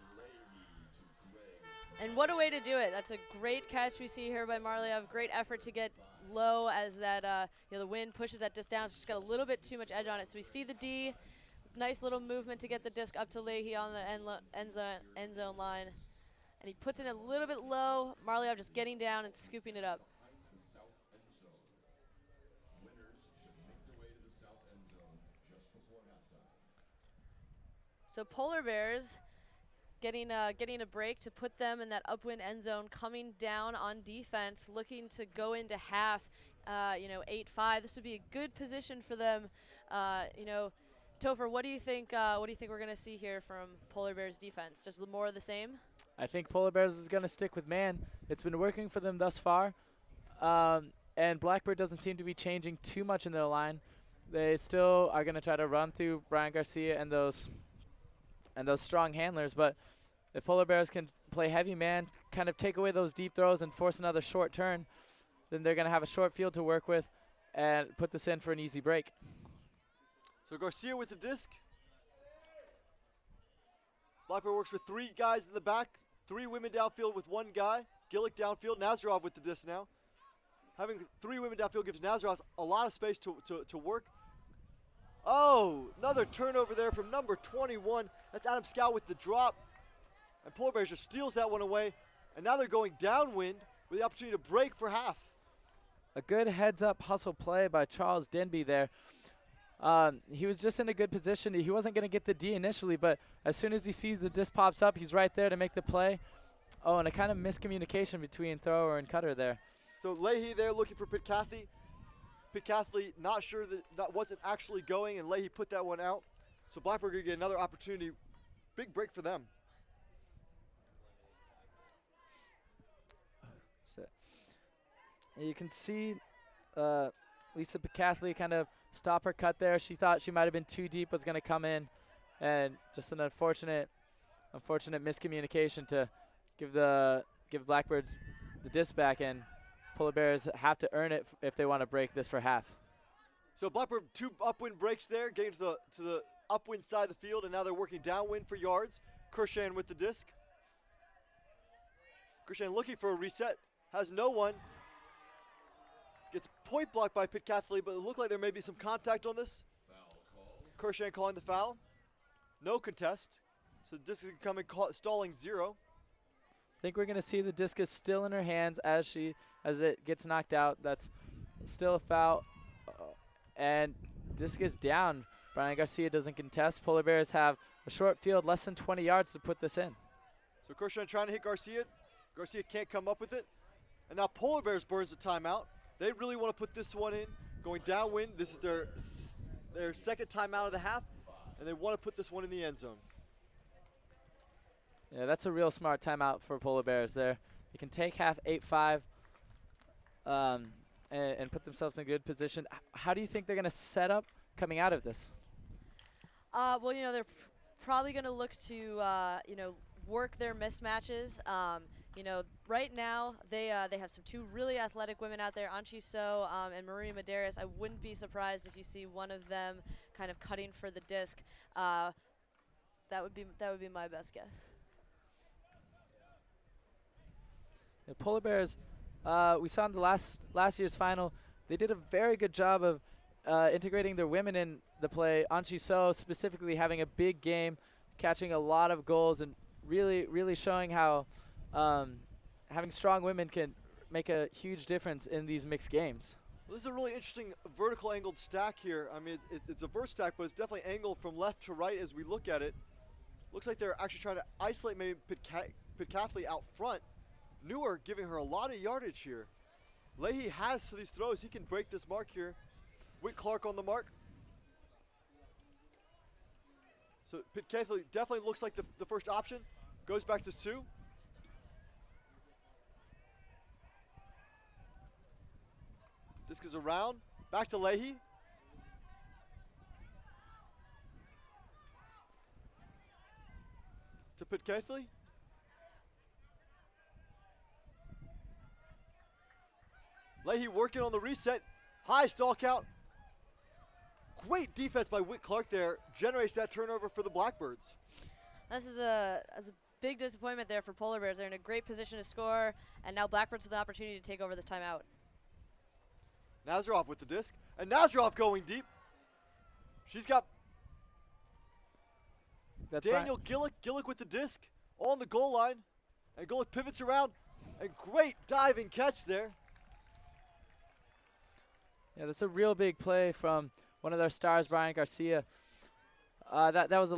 And what a way to do it. That's a great catch we see here by Marliov. Great effort to get low as that the wind pushes that disc down. It's just got a little bit too much edge on it. So we see the D. Nice little movement to get the disc up to Leahy on the end zone line. And he puts it a little bit low. Marliov just getting down and scooping it up. So Polar Bears getting a break to put them in that upwind end zone, coming down on defense, looking to go into half, 8-5. This would be a good position for them. Topher, what do you think we're going to see here from Polar Bears defense? Just more of the same? I think Polar Bears is going to stick with man. It's been working for them thus far. And Blackbird doesn't seem to be changing too much in their line. They still are going to try to run through Brian Garcia and those strong handlers. But if Polar Bears can play heavy man, kind of take away those deep throws and force another short turn, then they're going to have a short field to work with and put this in for an easy break. So Garcia with the disc. Blackbird works with three guys in the back, three women downfield with one guy. Gillick downfield, Nazarov with the disc now. Having three women downfield gives Nazarov a lot of space to work. Oh, another turnover there from number 21. That's Adam Scow with the drop. And Polar Bears just steals that one away. And now they're going downwind with the opportunity to break for half. A good heads-up hustle play by Charles Denby there. He was just in a good position. He wasn't going to get the D initially, but as soon as he sees the disc pops up, he's right there to make the play. Oh, and a kind of miscommunication between thrower and cutter there. So Leahy there looking for Pitcathly. Pitcathly not sure that wasn't actually going, and Leahy put that one out. So Blackbird going to get another opportunity. Big break for them. So you can see Lisa Pitcathly kind of stop her cut there. She thought she might have been too deep, was going to come in, and just an unfortunate miscommunication to give Blackbirds the disc back, and Polar Bears have to earn it if they want to break this for half. So Blackbird, two upwind breaks there, getting to the upwind side of the field, and now they're working downwind for yards. Kershan with the disc. Kershan looking for a reset, has no one. Gets point blocked by Pitcathly, but it looked like there may be some contact on this. Kershan calling the foul. No contest. So the disc is coming, stalling 0. I think we're going to see the discus still in her hands as it gets knocked out. That's still a foul. And discus down. Brian Garcia doesn't contest. Polar Bears have a short field, less than 20 yards to put this in. So Kershan trying to hit Garcia. Garcia can't come up with it. And now Polar Bears burns the timeout. They really want to put this one in, going downwind. This is their second time out of the half, and they want to put this one in the end zone. Yeah, that's a real smart timeout for Polar Bears there. They can take half 8-5 and put themselves in a good position. How do you think they're going to set up coming out of this? Well, you know, they're probably going to look to, you know, work their mismatches. You know, right now they have some two really athletic women out there, Anchi So and Maria Medeiros. I wouldn't be surprised if you see one of them kind of cutting for the disc. That would be my best guess. The Polar Bears, we saw in the last year's final, they did a very good job of integrating their women in the play. Anchi So specifically having a big game, catching a lot of goals, and really showing how having strong women can make a huge difference in these mixed games. Well, this is a really interesting vertical angled stack here. I mean, it's a vert stack, but it's definitely angled from left to right as we look at it. Looks like they're actually trying to isolate maybe Pitcatley out front. Newer giving her a lot of yardage here. Leahy has to these throws. He can break this mark here. Whit Clark on the mark. So Pitcatley definitely looks like the first option. Goes back to Sue. Disc is around. Back to Leahy. To Pitcatley. Leahy working on the reset. High stall count. Great defense by Whit Clark there. Generates that turnover for the Blackbirds. This is a big disappointment there for Polar Bears. They're in a great position to score, and now Blackbirds have the opportunity to take over this timeout. Nazarov with the disc. And Nazarov going deep. She's got Daniel Gillick. Gillick with the disc on the goal line. And Gillick pivots around. And great diving catch there. Yeah, that's a real big play from one of their stars, Brian Garcia. That was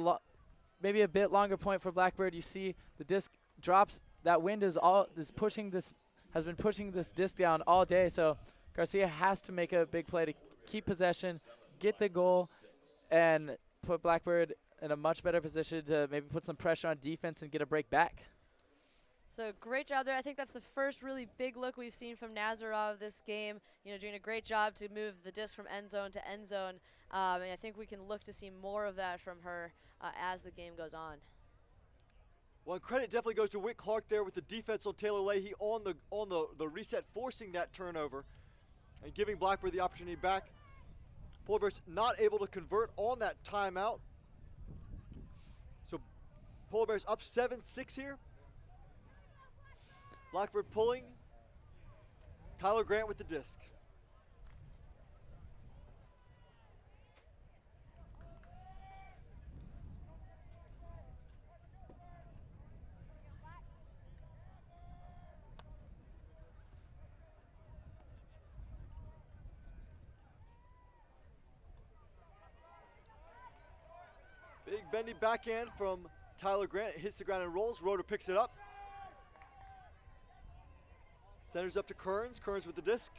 maybe a bit longer point for Blackbird. You see the disc drops. That wind has been pushing this disc down all day. So Garcia has to make a big play to keep possession, get the goal, and put Blackbird in a much better position to maybe put some pressure on defense and get a break back. So great job there. I think that's the first really big look we've seen from Nazarov this game. You know, doing a great job to move the disc from end zone to end zone. And I think we can look to see more of that from her as the game goes on. Well, credit definitely goes to Whit Clark there with the defense on Taylor Leahy on the reset, forcing that turnover and giving Blackbird the opportunity back. Polar Bears not able to convert on that timeout. So Polar Bears up 7-6 here. Blackbird pulling. Tyler Grant with the disc. Big bendy backhand from Tyler Grant. It hits the ground and rolls. Roeder picks it up. Centers up to Kearns. Kearns with the disc.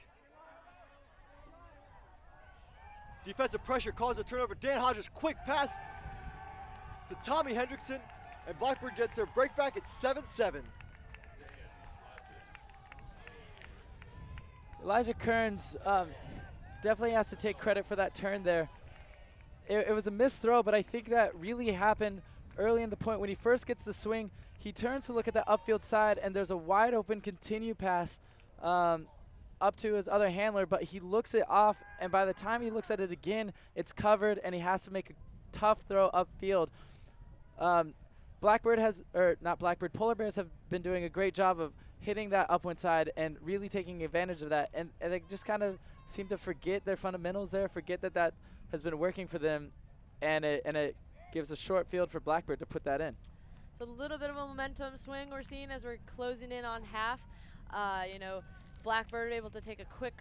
Defensive pressure causes a turnover. Dan Hodges, quick pass to Tommy Hendrickson. And Blackbird gets their break back at 7-7. Elijah Kearns definitely has to take credit for that turn there. It was a missed throw, but I think that really happened early in the point. When he first gets the swing, he turns to look at the upfield side, and there's a wide open continue pass up to his other handler, but he looks it off, and by the time he looks at it again, it's covered, and he has to make a tough throw upfield. Polar Bears have been doing a great job of hitting that upwind side and really taking advantage of that, and they just kind of seem to forget their fundamentals there, forget that has been working for them, and it gives a short field for Blackbird to put that in. So a little bit of a momentum swing we're seeing as we're closing in on half. You know, Blackbird able to take a quick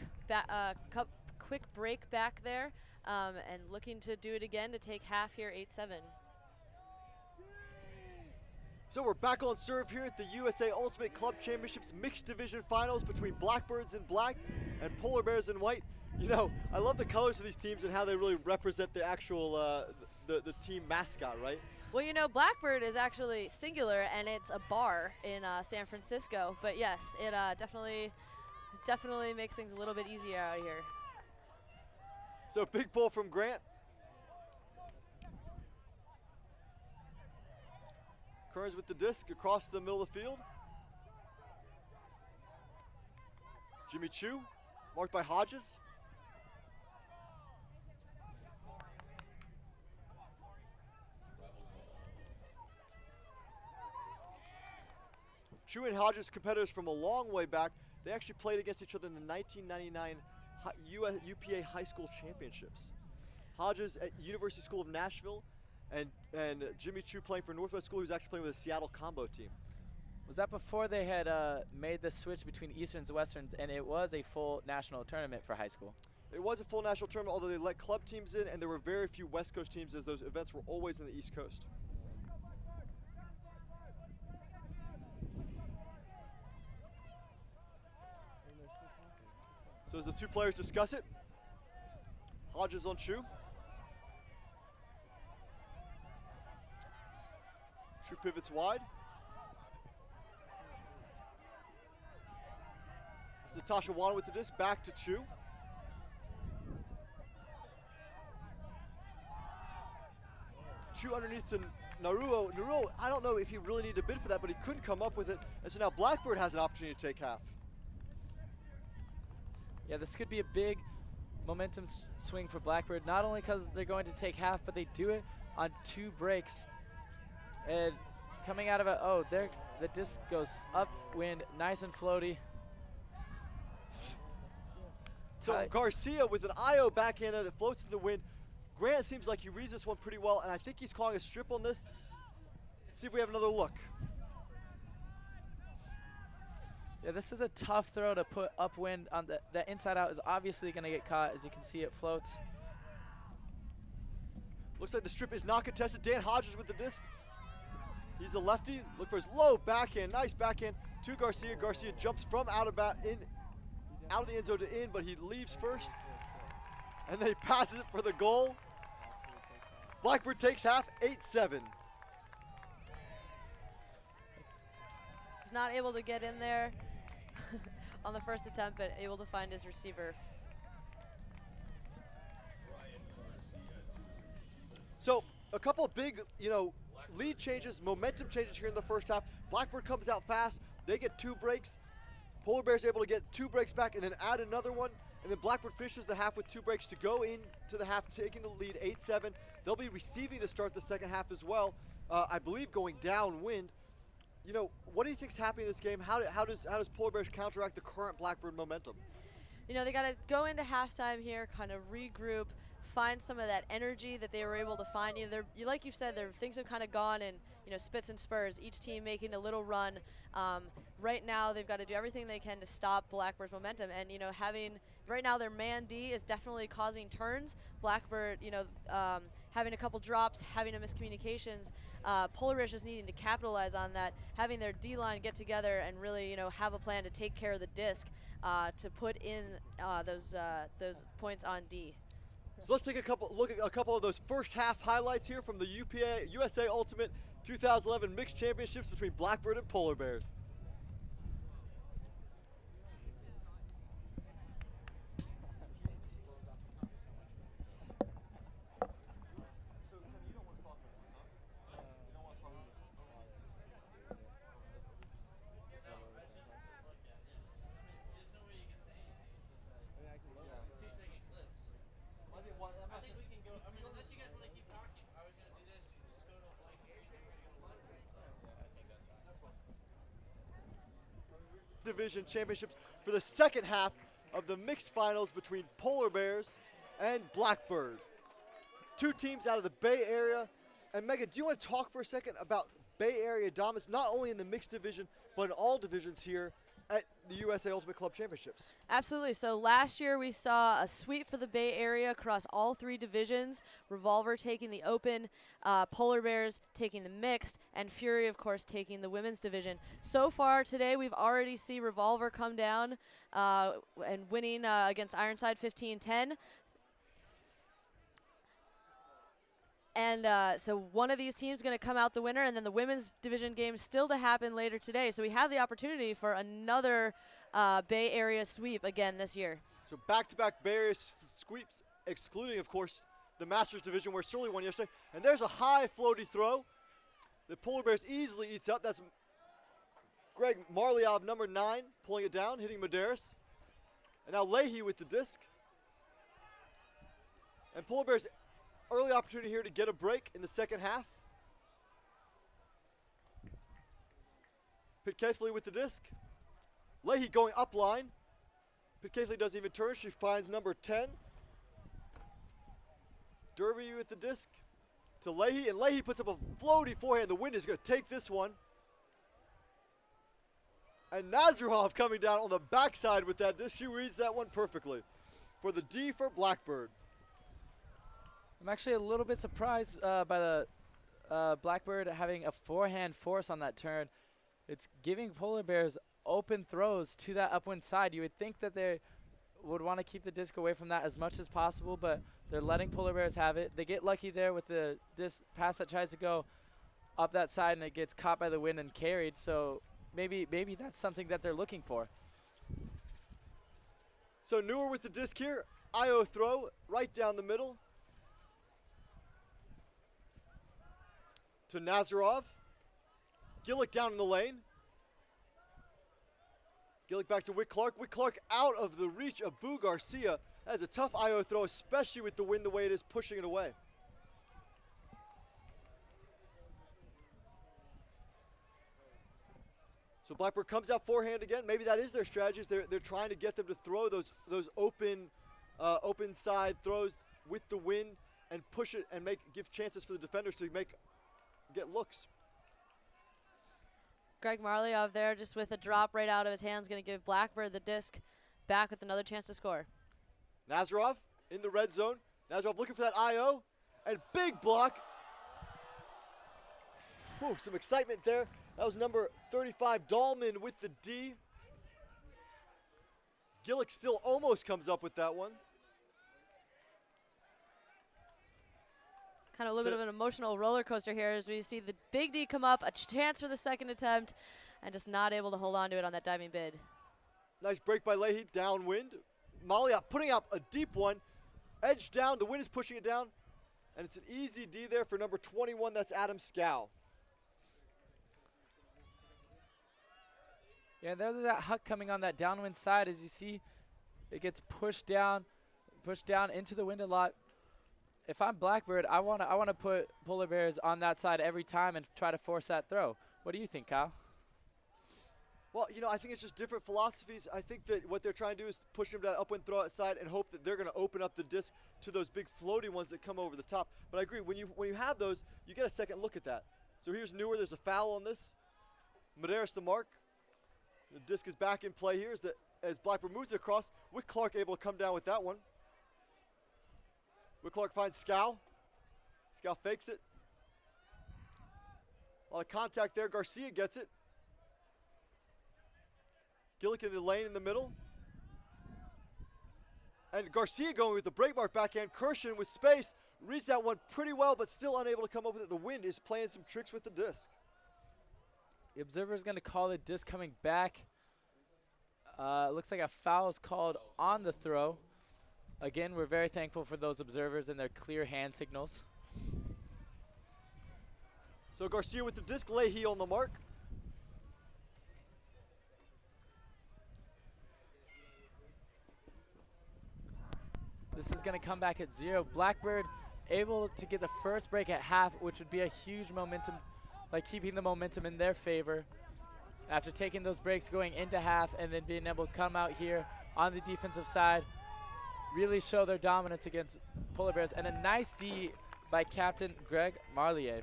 break back there, and looking to do it again to take half here, 8-7. So we're back on serve here at the USA Ultimate Club Championships Mixed Division Finals between Blackbirds in black and Polar Bears in white. You know, I love the colors of these teams and how they really represent the actual the team mascot, right? Well, you know, Blackbird is actually singular, and it's a bar in San Francisco. But yes, it definitely makes things a little bit easier out here. So big pull from Grant. Kearns with the disc across the middle of the field. Jimmy Chu, marked by Hodges. Chu and Hodges, competitors from a long way back. They actually played against each other in the 1999 UPA High School Championships. Hodges at University School of Nashville, and Jimmy Chu playing for Northwest School, who's actually playing with the Seattle Combo team. Was that before they had made the switch between Easterns and Westerns, and it was a full national tournament for high school? It was a full national tournament, although they let club teams in, and there were very few West Coast teams, as those events were always in the East Coast. So as the two players discuss it, Hodges on Chu. Chu pivots wide. It's Natasha Wan with the disc, back to Chu. Chu underneath to Naruo. Naruo, I don't know if he really needed to bid for that, but he couldn't come up with it. And so now Blackbird has an opportunity to take half. Yeah, this could be a big momentum swing for Blackbird, not only because they're going to take half, but they do it on 2 breaks. And coming out of it, oh, there, the disc goes upwind, nice and floaty. So Garcia with an IO backhand there that floats in the wind. Grant seems like he reads this one pretty well, and I think he's calling a strip on this. Let's see if we have another look. Yeah, this is a tough throw to put upwind on the inside out is obviously going to get caught. As you can see, it floats. Looks like the strip is not contested. Dan Hodges with the disc. He's a lefty. Look for his low backhand. Nice backhand to Garcia. Garcia jumps from out of the end zone to in, but he leaves first. And then he passes it for the goal. Blackbird takes half, 8-7. He's not able to get in there on the first attempt, but able to find his receiver. So a couple of big, lead changes, momentum changes here in the first half. Blackbird comes out fast. They get 2 breaks. Polar Bears able to get 2 breaks back and then add another one. And then Blackbird finishes the half with 2 breaks to go into the half, taking the lead 8-7. They'll be receiving to start the second half as well. I believe going downwind. What do you think's happening in this game? How does Polar Bears counteract the current Blackbird momentum? They got to go into halftime here, kind of regroup, find some of that energy that they were able to find. Like you said, things have kind of gone in spits and spurs. Each team making a little run. Right now, they've got to do everything they can to stop Blackbird's momentum. And right now their man D is definitely causing turns. Blackbird, having a couple drops, having a miscommunications. Polar Bears just needing to capitalize on that, having their D line get together and really have a plan to take care of the disc to put in those points on D. So let's take look at a couple of those first half highlights here from the USA Ultimate 2011 Mixed Championships between Blackbird and Polar Bears. Division Championships for the second half of the mixed finals between Polar Bears and Blackbird. 2 teams out of the Bay Area. And Megan, do you want to talk for a second about Bay Area dominance, not only in the mixed division, but in all divisions here at the USA Ultimate Club Championships. Absolutely. So last year we saw a sweep for the Bay Area across all 3 divisions. Revolver taking the open, Polar Bears taking the mixed, and Fury, of course, taking the women's division. So far today we've already seen Revolver come down and winning against Ironside 15-10. And so one of these teams is going to come out the winner, and then the women's division game still to happen later today. So we have the opportunity for another Bay Area sweep again this year. So back-to-back Bay Area sweeps, excluding, of course, the Masters division where Shirley won yesterday. And there's a high floaty throw. The Polar Bears easily eats up. That's Greg Marliov, number 9, pulling it down, hitting Medeiros. And now Leahy with the disc. And Polar Bears early opportunity here to get a break in the second half. Pitcaithley with the disc. Leahy going up line. Pitcaithley doesn't even turn. She finds number 10. Derby with the disc to Leahy, and Leahy puts up a floaty forehand. The wind is going to take this one. And Nazarov coming down on the backside with that disc. She reads that one perfectly for the D for Blackbird. I'm actually a little bit surprised by the Blackbird having a forehand force on that turn. It's giving Polar Bears open throws to that upwind side. You would think that they would want to keep the disc away from that as much as possible, but they're letting Polar Bears have it. They get lucky there with the disc pass that tries to go up that side, and it gets caught by the wind and carried. So maybe that's something that they're looking for. So Newer with the disc here. IO throw right down the middle to Nazarov. Gillick down in the lane. Gillick back to Wick Clark. Wick Clark out of the reach of Boo Garcia. That is a tough IO throw, especially with the wind the way it is, pushing it away. So Blackbird comes out forehand again. Maybe that is their strategy. They're trying to get them to throw those open side throws with the wind and push it and give chances for the defenders to get looks. Greg Marliov there just with a drop right out of his hands, going to give Blackbird the disc back with another chance to score. Nazarov in the red zone. Nazarov looking for that IO, and big block. Whew, some excitement there. That was number 35, Dahlman with the D. Gillick still almost comes up with that one. Kind of a little bit of an emotional roller coaster here as we see the big D come up, a chance for the second attempt, and just not able to hold on to it on that diving bid. Nice break by Leahy, downwind. Malia putting up a deep one. Edge down, the wind is pushing it down. And it's an easy D there for number 21, that's Adam Scow. Yeah, there's that huck coming on that downwind side. As you see, it gets pushed down into the wind a lot. If I'm Blackbird, I want to put Polar Bears on that side every time and try to force that throw. What do you think, Kyle? Well, I think it's just different philosophies. I think that what they're trying to do is push them to that upwind throw outside and hope that they're going to open up the disc to those big floaty ones that come over the top. But I agree, when you have those, you get a second look at that. So here's Newer. There's a foul on this. Medeiros the mark. The disc is back in play here as Blackbird moves it across. Wick Clark able to come down with that one. Wick Clark finds Scow. Scow fakes it. A lot of contact there. Garcia gets it. Gillick in the lane in the middle. And Garcia going with the break mark backhand. Kirshen with space. Reads that one pretty well, but still unable to come up with it. The wind is playing some tricks with the disc. The observer is going to call the disc coming back. Looks like a foul is called on the throw. Again, we're very thankful for those observers and their clear hand signals. So Garcia with the disc, Leahy on the mark. This is going to come back at 0. Blackbird able to get the first break at half, which would be a huge momentum, like keeping the momentum in their favor. After taking those breaks going into half and then being able to come out here on the defensive side, really show their dominance against Polar Bears. And a nice D by Captain Greg Marlier.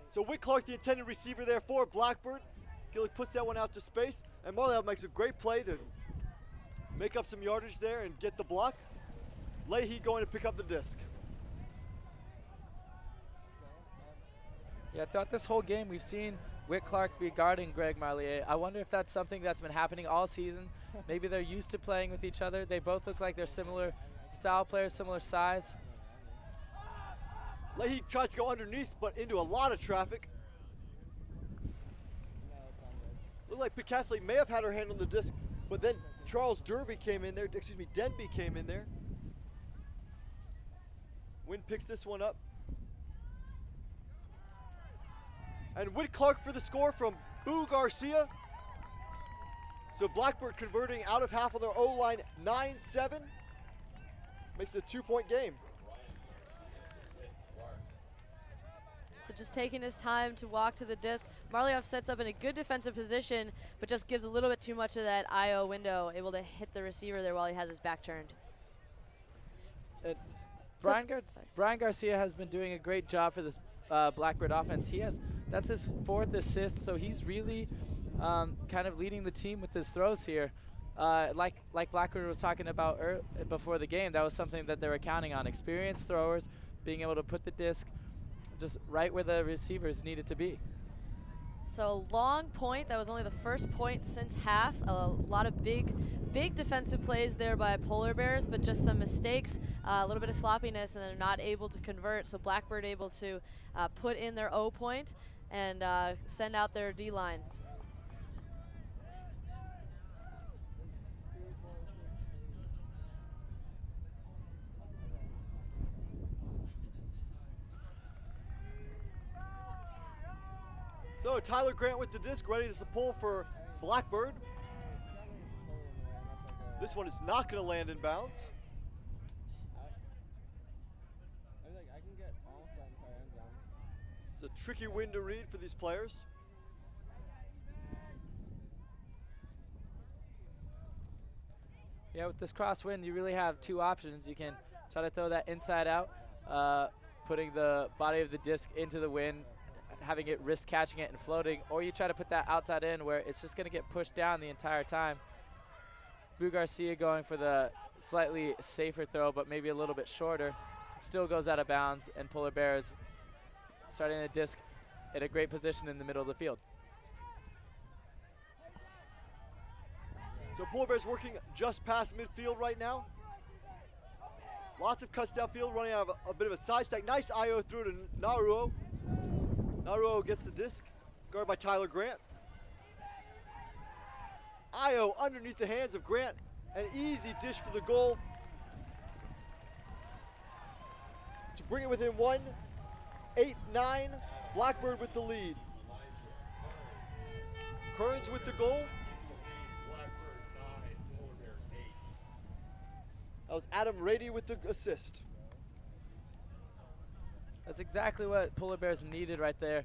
So Wick Clark, the intended receiver there for Blackbird. Gillick puts that one out to space, and Marley makes a great play to make up some yardage there and get the block. Leahy going to pick up the disc. Yeah, throughout this whole game, we've seen Whit Clark be guarding Greg Marlier. I wonder if that's something that's been happening all season. Maybe they're used to playing with each other. They both look like they're similar style players, similar size. Leahy tries to go underneath, but into a lot of traffic. Looked like Picastle may have had her hand on the disc, but then Charles Denby came in there. Wynn picks this one up. And Whit Clark for the score from Boo Garcia. So Blackbird converting out of half of their O-line, 9-7. Makes it a 2-point game. So just taking his time to walk to the disc. Marlioff sets up in a good defensive position, but just gives a little bit too much of that IO window, able to hit the receiver there while he has his back turned. Brian Garcia has been doing a great job for this Blackbird offense. That's his 4th assist, so he's really kind of leading the team with his throws here. Like Blackbird was talking about before the game, that was something that they were counting on. Experienced throwers being able to put the disc just right where the receivers needed to be. So long point, that was only the first point since half. A lot of big defensive plays there by Polar Bears, but just some mistakes, a little bit of sloppiness, and they're not able to convert. So Blackbird able to put in their O point and send out their D-line. So Tyler Grant with the disc, ready to pull for Blackbird. This one is not going to land in bounds. It's a tricky win to read for these players. Yeah, with this crosswind, you really have 2 options. You can try to throw that inside out, putting the body of the disc into the wind, having it risk catching it and floating, or you try to put that outside in where it's just going to get pushed down the entire time. Boo Garcia going for the slightly safer throw, but maybe a little bit shorter. It still goes out of bounds, and Polar Bears starting the disc at a great position in the middle of the field. So Polar Bears working just past midfield right now. Lots of cuts downfield, running out of a bit of a side stack. Nice IO through to Naruo. Naruo gets the disc, guarded by Tyler Grant. IO underneath the hands of Grant. An easy dish for the goal. To bring it within 1, 8-9. Blackbird with the lead. Kearns with the goal. That was Adam Rady with the assist. That's exactly what Polar Bears needed right there.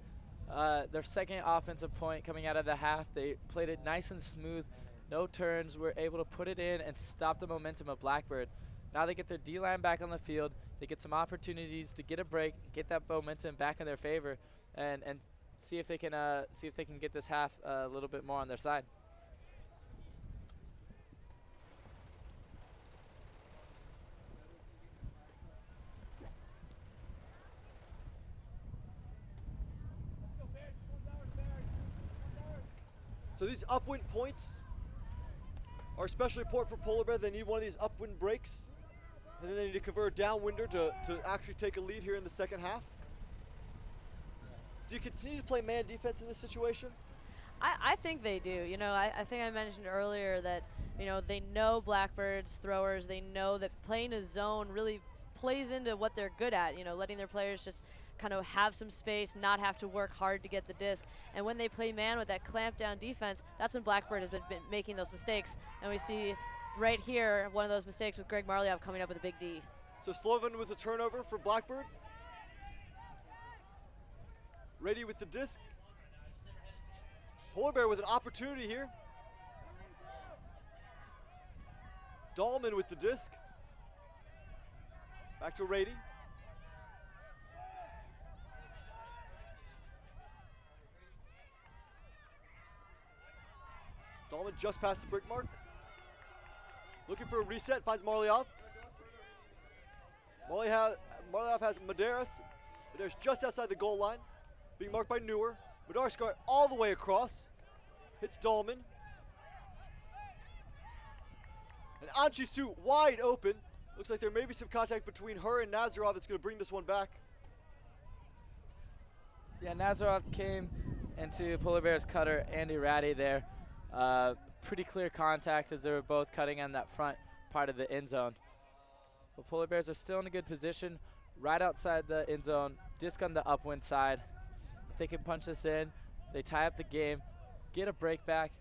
Their second offensive point coming out of the half. They played it nice and smooth, no turns, were able to put it in and stop the momentum of Blackbird. Now they get their D-line back on the field. They get some opportunities to get a break, get that momentum back in their favor, and see if they can get this half a little bit more on their side. So these upwind points are especially important for Polar Bear. They need one of these upwind breaks, and then they need to convert a downwinder to actually take a lead here in the second half. Do you continue to play man defense in this situation? I think they do. You know, I think I mentioned earlier that, you know, they know Blackbird's throwers. They know that playing a zone really plays into what they're good at, you know, letting their players just kind of have some space, not have to work hard to get the disc. And when they play man with that clamp down defense, that's when Blackbird has been making those mistakes. And we see right here one of those mistakes with Greg Marlioff coming up with a big D. So Slovan with a turnover for Blackbird. Ready with the disc. Polar Bear with an opportunity here. Dahlman with the disc. Back to Rady. Dahlman just past the brick mark. Looking for a reset, finds Marliov. Marliov has Medeiros. Medeiros just outside the goal line, being marked by Newer. Medeiros going all the way across. Hits Dahlman. And Anchi Su wide open. Looks like there may be some contact between her and Nazarov that's going to bring this one back. Yeah, Nazarov came into Polar Bears cutter Andy Ratty there. Pretty clear contact as they were both cutting on that front part of the end zone. But Polar Bears are still in a good position right outside the end zone, disc on the upwind side. If they can punch this in, they tie up the game, get a break back,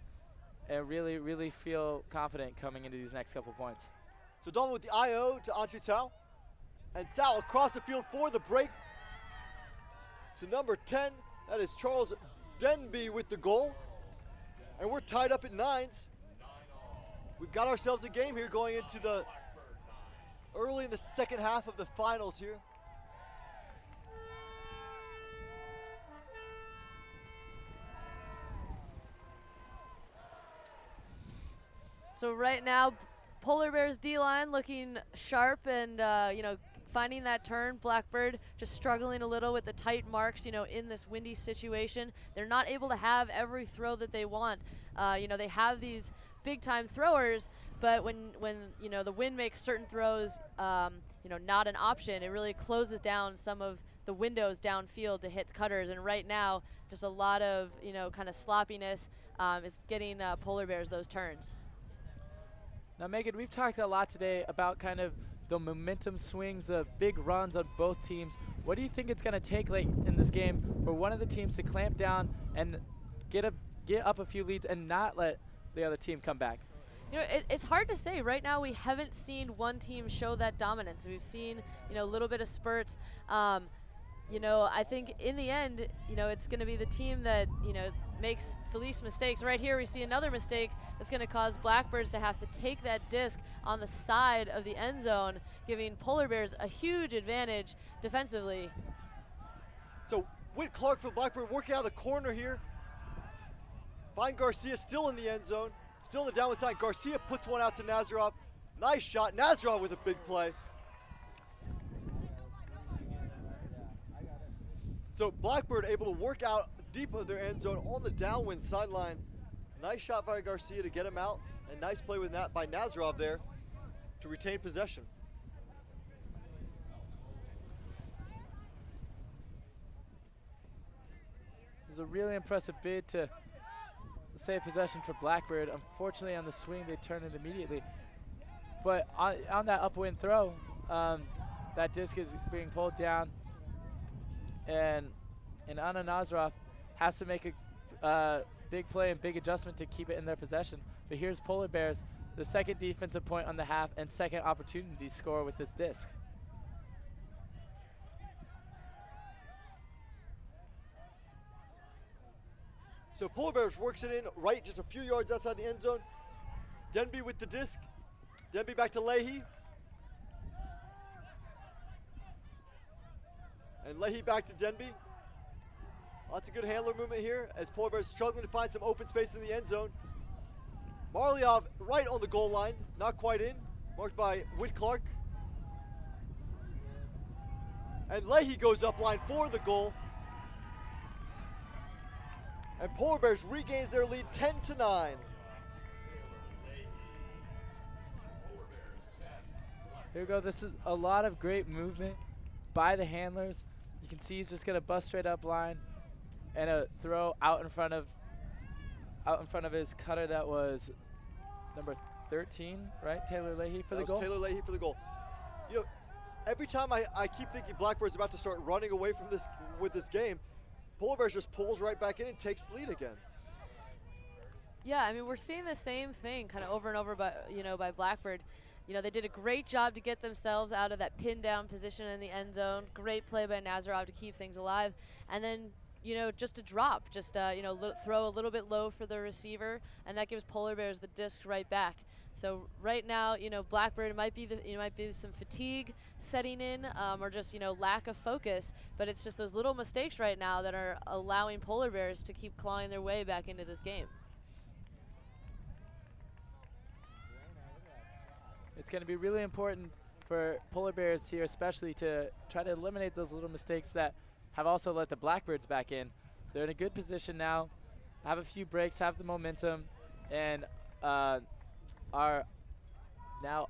and really, really feel confident coming into these next couple points. So Dahlman with the IO to Anchi Tsao. And Tsao across the field for the break to number 10. That is Charles Denby with the goal. And we're tied up at 9s. We've got ourselves a game here going into the early in the second half of the finals here. So right now, Polar Bears D-line looking sharp and, finding that turn. Blackbird just struggling a little with the tight marks, in this windy situation. They're not able to have every throw that they want. They have these big-time throwers, but when the wind makes certain throws, not an option, it really closes down some of the windows downfield to hit cutters. And right now, just a lot of, kind of sloppiness is getting Polar Bears those turns. Now, Megan, we've talked a lot today about kind of the momentum swings, the big runs on both teams. What do you think it's going to take late in this game for one of the teams to clamp down and get up a few leads and not let the other team come back? It's hard to say. Right now, we haven't seen one team show that dominance. We've seen, a little bit of spurts. I think in the end, it's going to be the team that, makes the least mistakes. Right here, we see another mistake that's going to cause Blackbirds to have to take that disc on the side of the end zone, giving Polar Bears a huge advantage defensively. So Whit Clark for Blackbird working out of the corner here. Find Garcia still in the end zone, still in the downwind side. Garcia puts one out to Nazarov. Nice shot. Nazarov with a big play. So Blackbird able to work out deep of their end zone on the downwind sideline. Nice shot by Garcia to get him out, and nice play with by Nazarov there to retain possession. It was a really impressive bid to save possession for Blackbird. Unfortunately, on the swing, they turned it immediately. But on that upwind throw, that disc is being pulled down, and Anna Nazarov has to make a big play and big adjustment to keep it in their possession. But here's Polar Bears, the second defensive point on the half and second opportunity to score with this disc. So Polar Bears works it in right just a few yards outside the end zone. Denby with the disc. Denby back to Leahy. And Leahy back to Denby. Lots of good handler movement here as Polar Bears struggling to find some open space in the end zone. Marliov right on the goal line, not quite in, marked by Whit Clark. And Leahy goes up line for the goal. And Polar Bears regains their lead 10-9. Here we go. This is a lot of great movement by the handlers. You can see he's just gonna bust straight up line and a throw out in front of his cutter. That was number 13, right? Taylor Leahy for the goal. Taylor Leahy for the goal. Every time I keep thinking Blackbird's about to start running away from this game, Polar Bears just pulls right back in and takes the lead again. Yeah, I mean, we're seeing the same thing kind of over and over by Blackbird. They did a great job to get themselves out of that pin down position in the end zone. Great play by Nazarov to keep things alive. And then, just a drop, throw a little bit low for the receiver, and that gives Polar Bears the disc right back. So right now, Blackbird might be some fatigue setting in, or just lack of focus. But it's just those little mistakes right now that are allowing Polar Bears to keep clawing their way back into this game. It's going to be really important for Polar Bears here, especially to try to eliminate those little mistakes that have also let the Blackbirds back in. They're in a good position now, have a few breaks, have the momentum, and are now,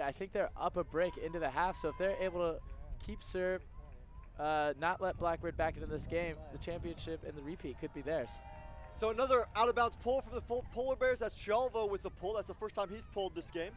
I think they're up a break into the half. So if they're able to keep serve, not let Blackbird back into this game, the championship and the repeat could be theirs. So another out-of-bounds pull from the Polar Bears. That's Chalvo with the pull. That's the first time he's pulled this game.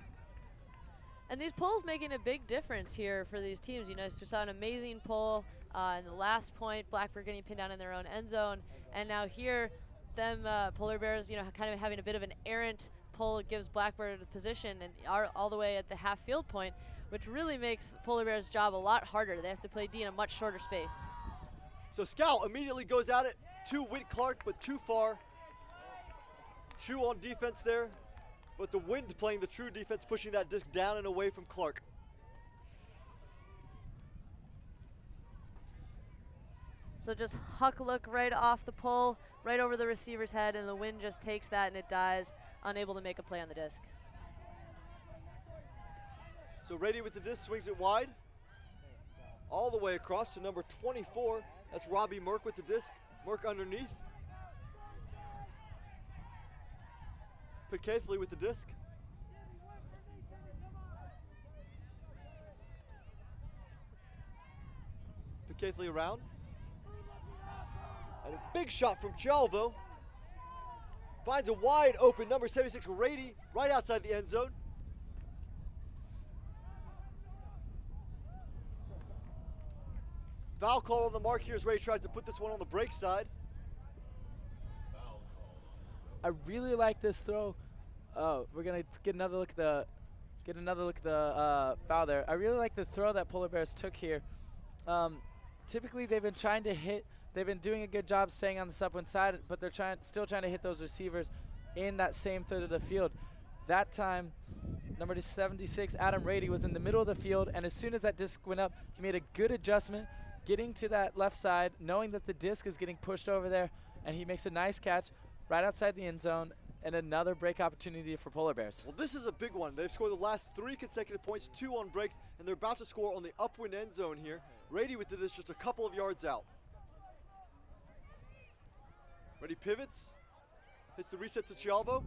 And these pulls making a big difference here for these teams. You know, so we saw an amazing pull in the last point, Blackbird getting pinned down in their own end zone. And now here, them Polar Bears, you know, kind of having a bit of an errant pull gives Blackbird a position and are all the way at the half field point, which really makes Polar Bears' job a lot harder. They have to play D in a much shorter space. So Scout immediately goes at it to Whit Clark, but too far. Chu on defense there, but the wind playing the true defense, pushing that disc down and away from Clark. So just huck look right off the pull, right over the receiver's head, and the wind just takes that and it dies, unable to make a play on the disc. So Rady with the disc, swings it wide, all the way across to number 24. That's Robbie Merck with the disc. Merck underneath. Put Caithley with the disc. Put Caithley around. And a big shot from Chalvo. Finds a wide open number 76 Rady right outside the end zone. Foul call on the mark here as Ray tries to put this one on the break side. I really like this throw. Oh, we're gonna get another look at the foul there. I really like the throw that Polar Bears took here. Typically, they've been trying to hit. They've been doing a good job staying on the upwind side, but they're still trying to hit those receivers in that same third of the field. That time, number 76, Adam Rady, was in the middle of the field, and as soon as that disc went up, he made a good adjustment, getting to that left side, knowing that the disc is getting pushed over there, and he makes a nice catch right outside the end zone, and another break opportunity for Polar Bears. Well, this is a big one. They've scored the last 3 consecutive points, 2 on breaks, and they're about to score on the upwind end zone here. Rady with this just a couple of yards out. Ready pivots, hits the reset to Chalvo.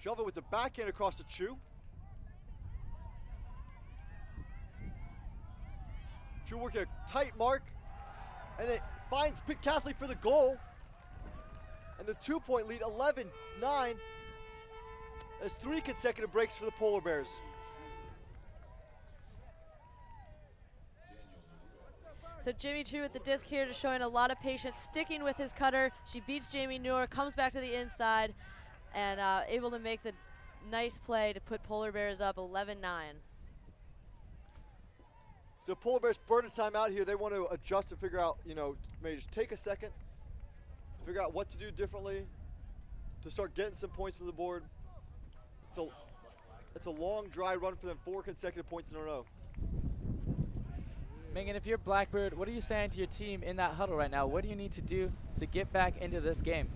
Chalvo with the backhand across to Chu. Chu working a tight mark, and it finds Pitt Catholic for the goal. And the 2-point lead, 11-9. There's 3 consecutive breaks for the Polar Bears. So Jimmy Chu with the disc here, just showing a lot of patience, sticking with his cutter. She beats Jamie Noor, comes back to the inside, and able to make the nice play to put Polar Bears up 11-9. So Polar Bears burn a timeout here. They want to adjust and figure out, you know, maybe just take a second, figure out what to do differently to start getting some points to the board. It's a long, dry run for them, 4 consecutive points in a row. Megan, if you're Blackbird, what are you saying to your team in that huddle right now? What do you need to do to get back into this game?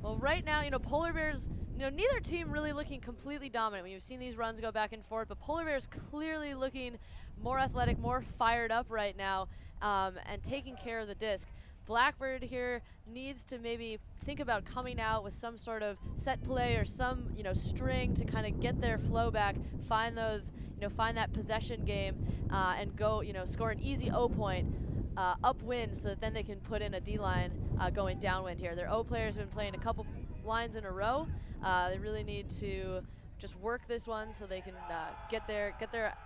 Well, right now, you know, Polar Bears, you know, neither team really looking completely dominant. We've seen these runs go back and forth, but Polar Bears clearly looking more athletic, more fired up right now, and taking care of the disc. Blackbird here needs to maybe think about coming out with some sort of set play or some, you know, string to kind of get their flow back, find those, you know, find that possession game, and go, you know, score an easy O point upwind so that then they can put in a D line going downwind here. Their O players have been playing a couple lines in a row. They really need to just work this one so they can get their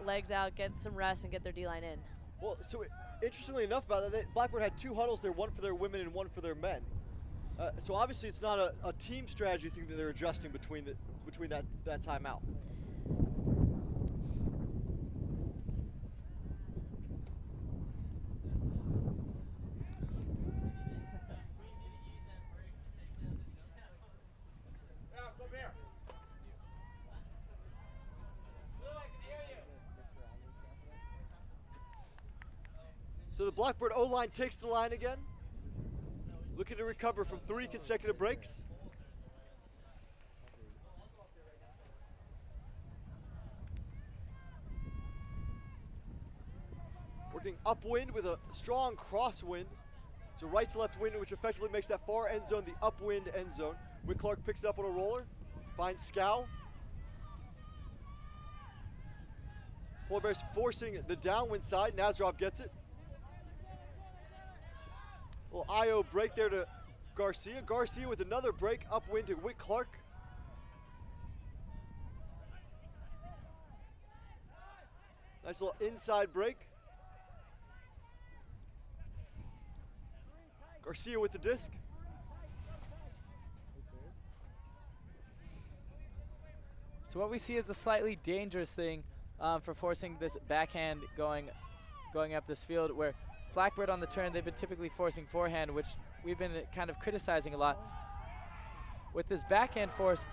legs out, get some rest, and get their D line in. Well, so interestingly enough about that, Blackbird had 2 huddles there, one for their women and one for their men. So obviously it's not a team strategy thing that they're adjusting between that timeout. So the Blackbird O-line takes the line again. looking to recover from 3 consecutive breaks. Working upwind with a strong crosswind. It's a right to left wind, which effectively makes that far end zone the upwind end zone. Wick Clark picks it up on a roller, finds Scow. Polar Bears forcing the downwind side. Nazarov gets it. Little IO break there to Garcia. Garcia with another break upwind to Wick Clark. Nice little inside break. Garcia with the disc. So what we see is a slightly dangerous thing for forcing this backhand going up this field, where Blackbird on the turn, they've been typically forcing forehand, which we've been kind of criticizing a lot. With this backhand force,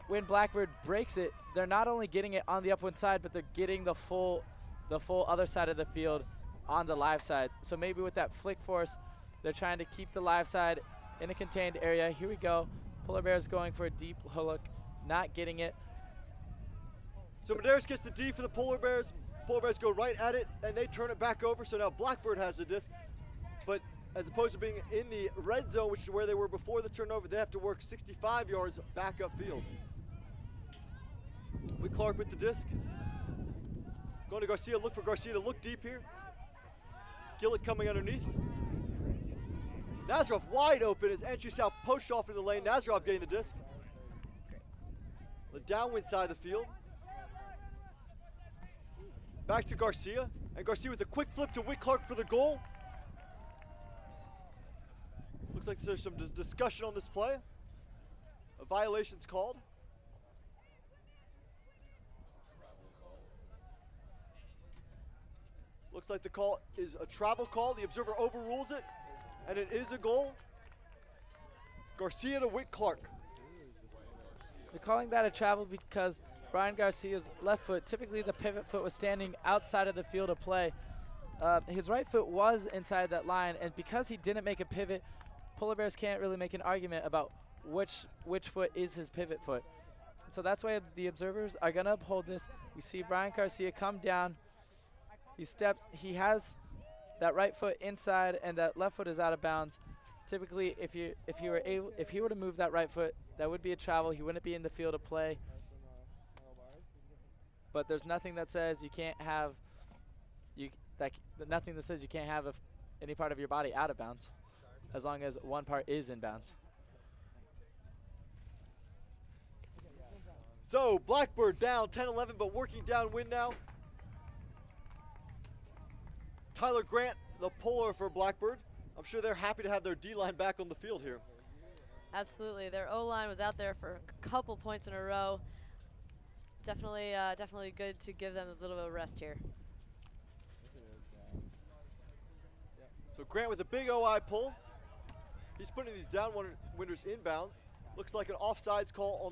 when Blackbird breaks it, they're not only getting it on the upwind side, but they're getting the full other side of the field on the live side. So maybe with that flick force, they're trying to keep the live side in a contained area. Here we go. Polar Bears going for a deep hook, not getting it. So Medeiros gets the D for the Polar Bears. Polar Bears go right at it, and they turn it back over. So now Blackbird has the disc. But as opposed to being in the red zone, which is where they were before the turnover, they have to work 65 yards back upfield. Wick Clark with the disc. Going to Garcia, look for Garcia to look deep here. Gillett coming underneath. Nazarov wide open as entry south poached off in the lane. Nazarov getting the disc. The downwind side of the field. Back to Garcia, and Garcia with a quick flip to Wick Clark for the goal. Looks like there's some discussion on this play. A violation's called. Looks like the call is a travel call. The observer overrules it, and it is a goal. Garcia to Wick Clark. They're calling that a travel because Brian Garcia's left foot, typically the pivot foot, was standing outside of the field of play. His right foot was inside that line, and because he didn't make a pivot, Polar Bears can't really make an argument about which foot is his pivot foot. So that's why the observers are going to uphold this. We see Brian Garcia come down. He steps. He has that right foot inside, and that left foot is out of bounds. Typically, if he were to move that right foot, that would be a travel. He wouldn't be in the field of play. But there's nothing that says you can't have nothing that says you can't have any part of your body out of bounds, as long as one part is in bounds. So Blackbird down 10-11, but working downwind now. Tyler Grant, the puller for Blackbird. I'm sure they're happy to have their D-line back on the field here. Absolutely. Their O-line was out there for a couple points in a row. Definitely good to give them a little bit of rest here. So Grant with a big OI pull. He's putting these downwinders inbounds. Looks like an offsides call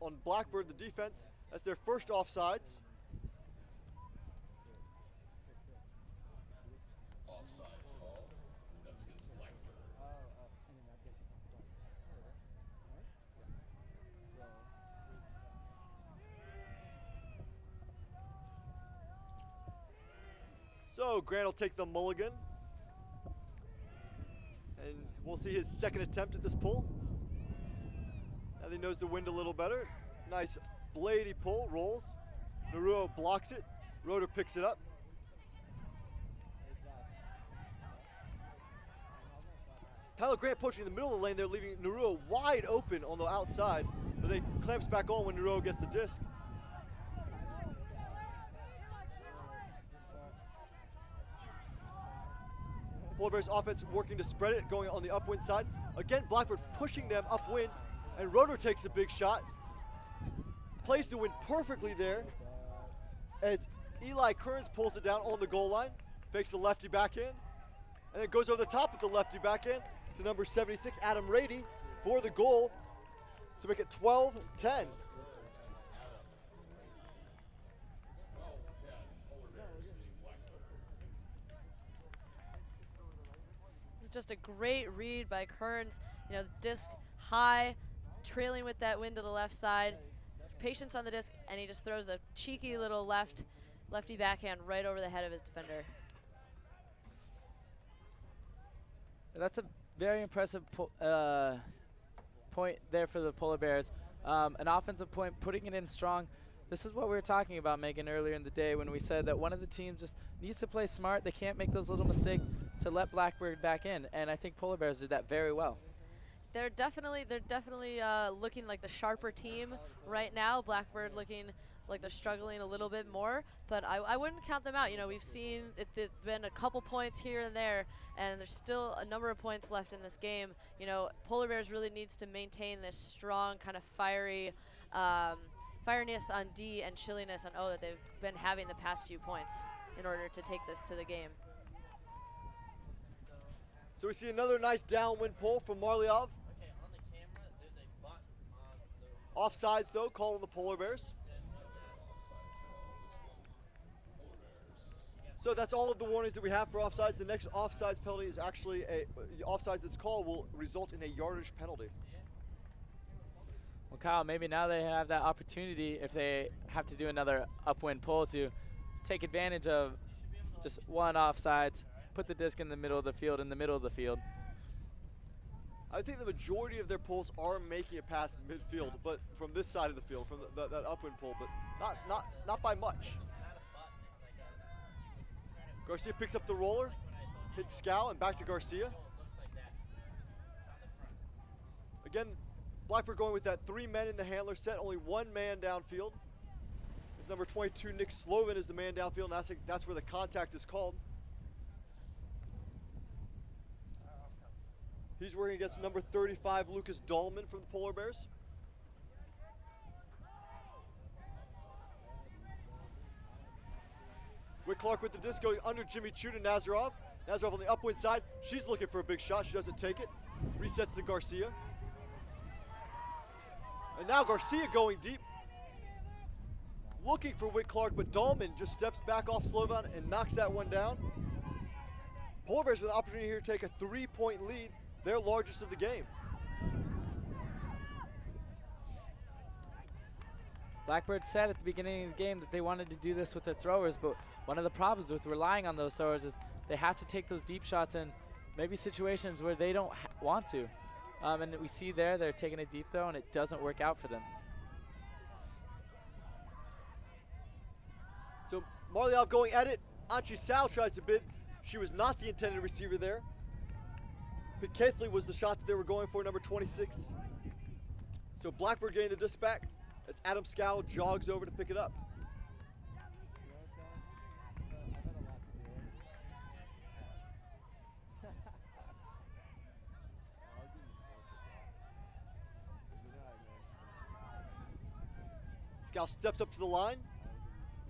on Blackbird, the defense. That's their first offsides. So Grant will take the mulligan. And we'll see his second attempt at this pull. Now that he knows the wind a little better. Nice bladey pull, rolls. Naruo blocks it. Rotor picks it up. Tyler Grant poaching in the middle of the lane there, leaving Naruo wide open on the outside. But they clamps back on when Naruo gets the disc. Polar Bears offense working to spread it, going on the upwind side. Again, Blackbird pushing them upwind, and Rotor takes a big shot. Plays the wind perfectly there as Eli Kearns pulls it down on the goal line, fakes the lefty backhand, and then goes over the top with the lefty backhand to number 76, Adam Rady, for the goal to make it 12-10. is just a great read by Kearns. You know, the disc high, trailing with that wind to the left side. Patience on the disc, and he just throws a cheeky little lefty backhand right over the head of his defender. That's a very impressive point there for the Polar Bears. An offensive point, putting it in strong. This is what we were talking about, Megan, earlier in the day when we said that one of the teams just needs to play smart. They can't make those little mistakes to let Blackbird back in, and I think Polar Bears did that very well. They're definitely looking like the sharper team right now. Blackbird looking like they're struggling a little bit more, but I wouldn't count them out. You know, we've seen it's been a couple points here and there, and there's still a number of points left in this game. You know, Polar Bears really needs to maintain this strong kind of firiness on D and chilliness on O that they've been having the past few points in order to take this to the game. So we see another nice downwind pull from Marliov. Offsides though, calling the Polar Bears. So that's all of the warnings that we have for offsides. The next offsides penalty is actually offsides that's called will result in a yardage penalty. Well, Kyle, maybe now they have that opportunity if they have to do another upwind pull to take advantage of just one offsides, put the disc in the middle of the field, I think the majority of their pulls are making it past midfield, but from this side of the field, from that upwind pull, but not by much. Garcia picks up the roller, hits Scow, and back to Garcia. Again, Blackbird going with that 3 men in the handler set, only 1 man downfield. It's number 22, Nick Slovin, is the man downfield, and that's where the contact is called. He's working against number 35, Lucas Dahlman from the Polar Bears. Wick Clark with the disc going under Jimmy Chu to Nazarov. Nazarov on the upwind side. She's looking for a big shot. She doesn't take it. Resets to Garcia. And now Garcia going deep. Looking for Wick Clark, but Dahlman just steps back off Slovan and knocks that one down. Polar Bears with an opportunity here to take a 3-point lead, their largest of the game. Blackbird said at the beginning of the game that they wanted to do this with their throwers, but one of the problems with relying on those throwers is they have to take those deep shots in maybe situations where they don't want to. And we see there they're taking a deep throw and it doesn't work out for them. So Marliov going at it. Anchi Sal tries to bid. She was not the intended receiver there. Pitcaithley was the shot that they were going for, number 26. So Blackbird getting the disc back as Adam Scow jogs over to pick it up. Scow steps up to the line,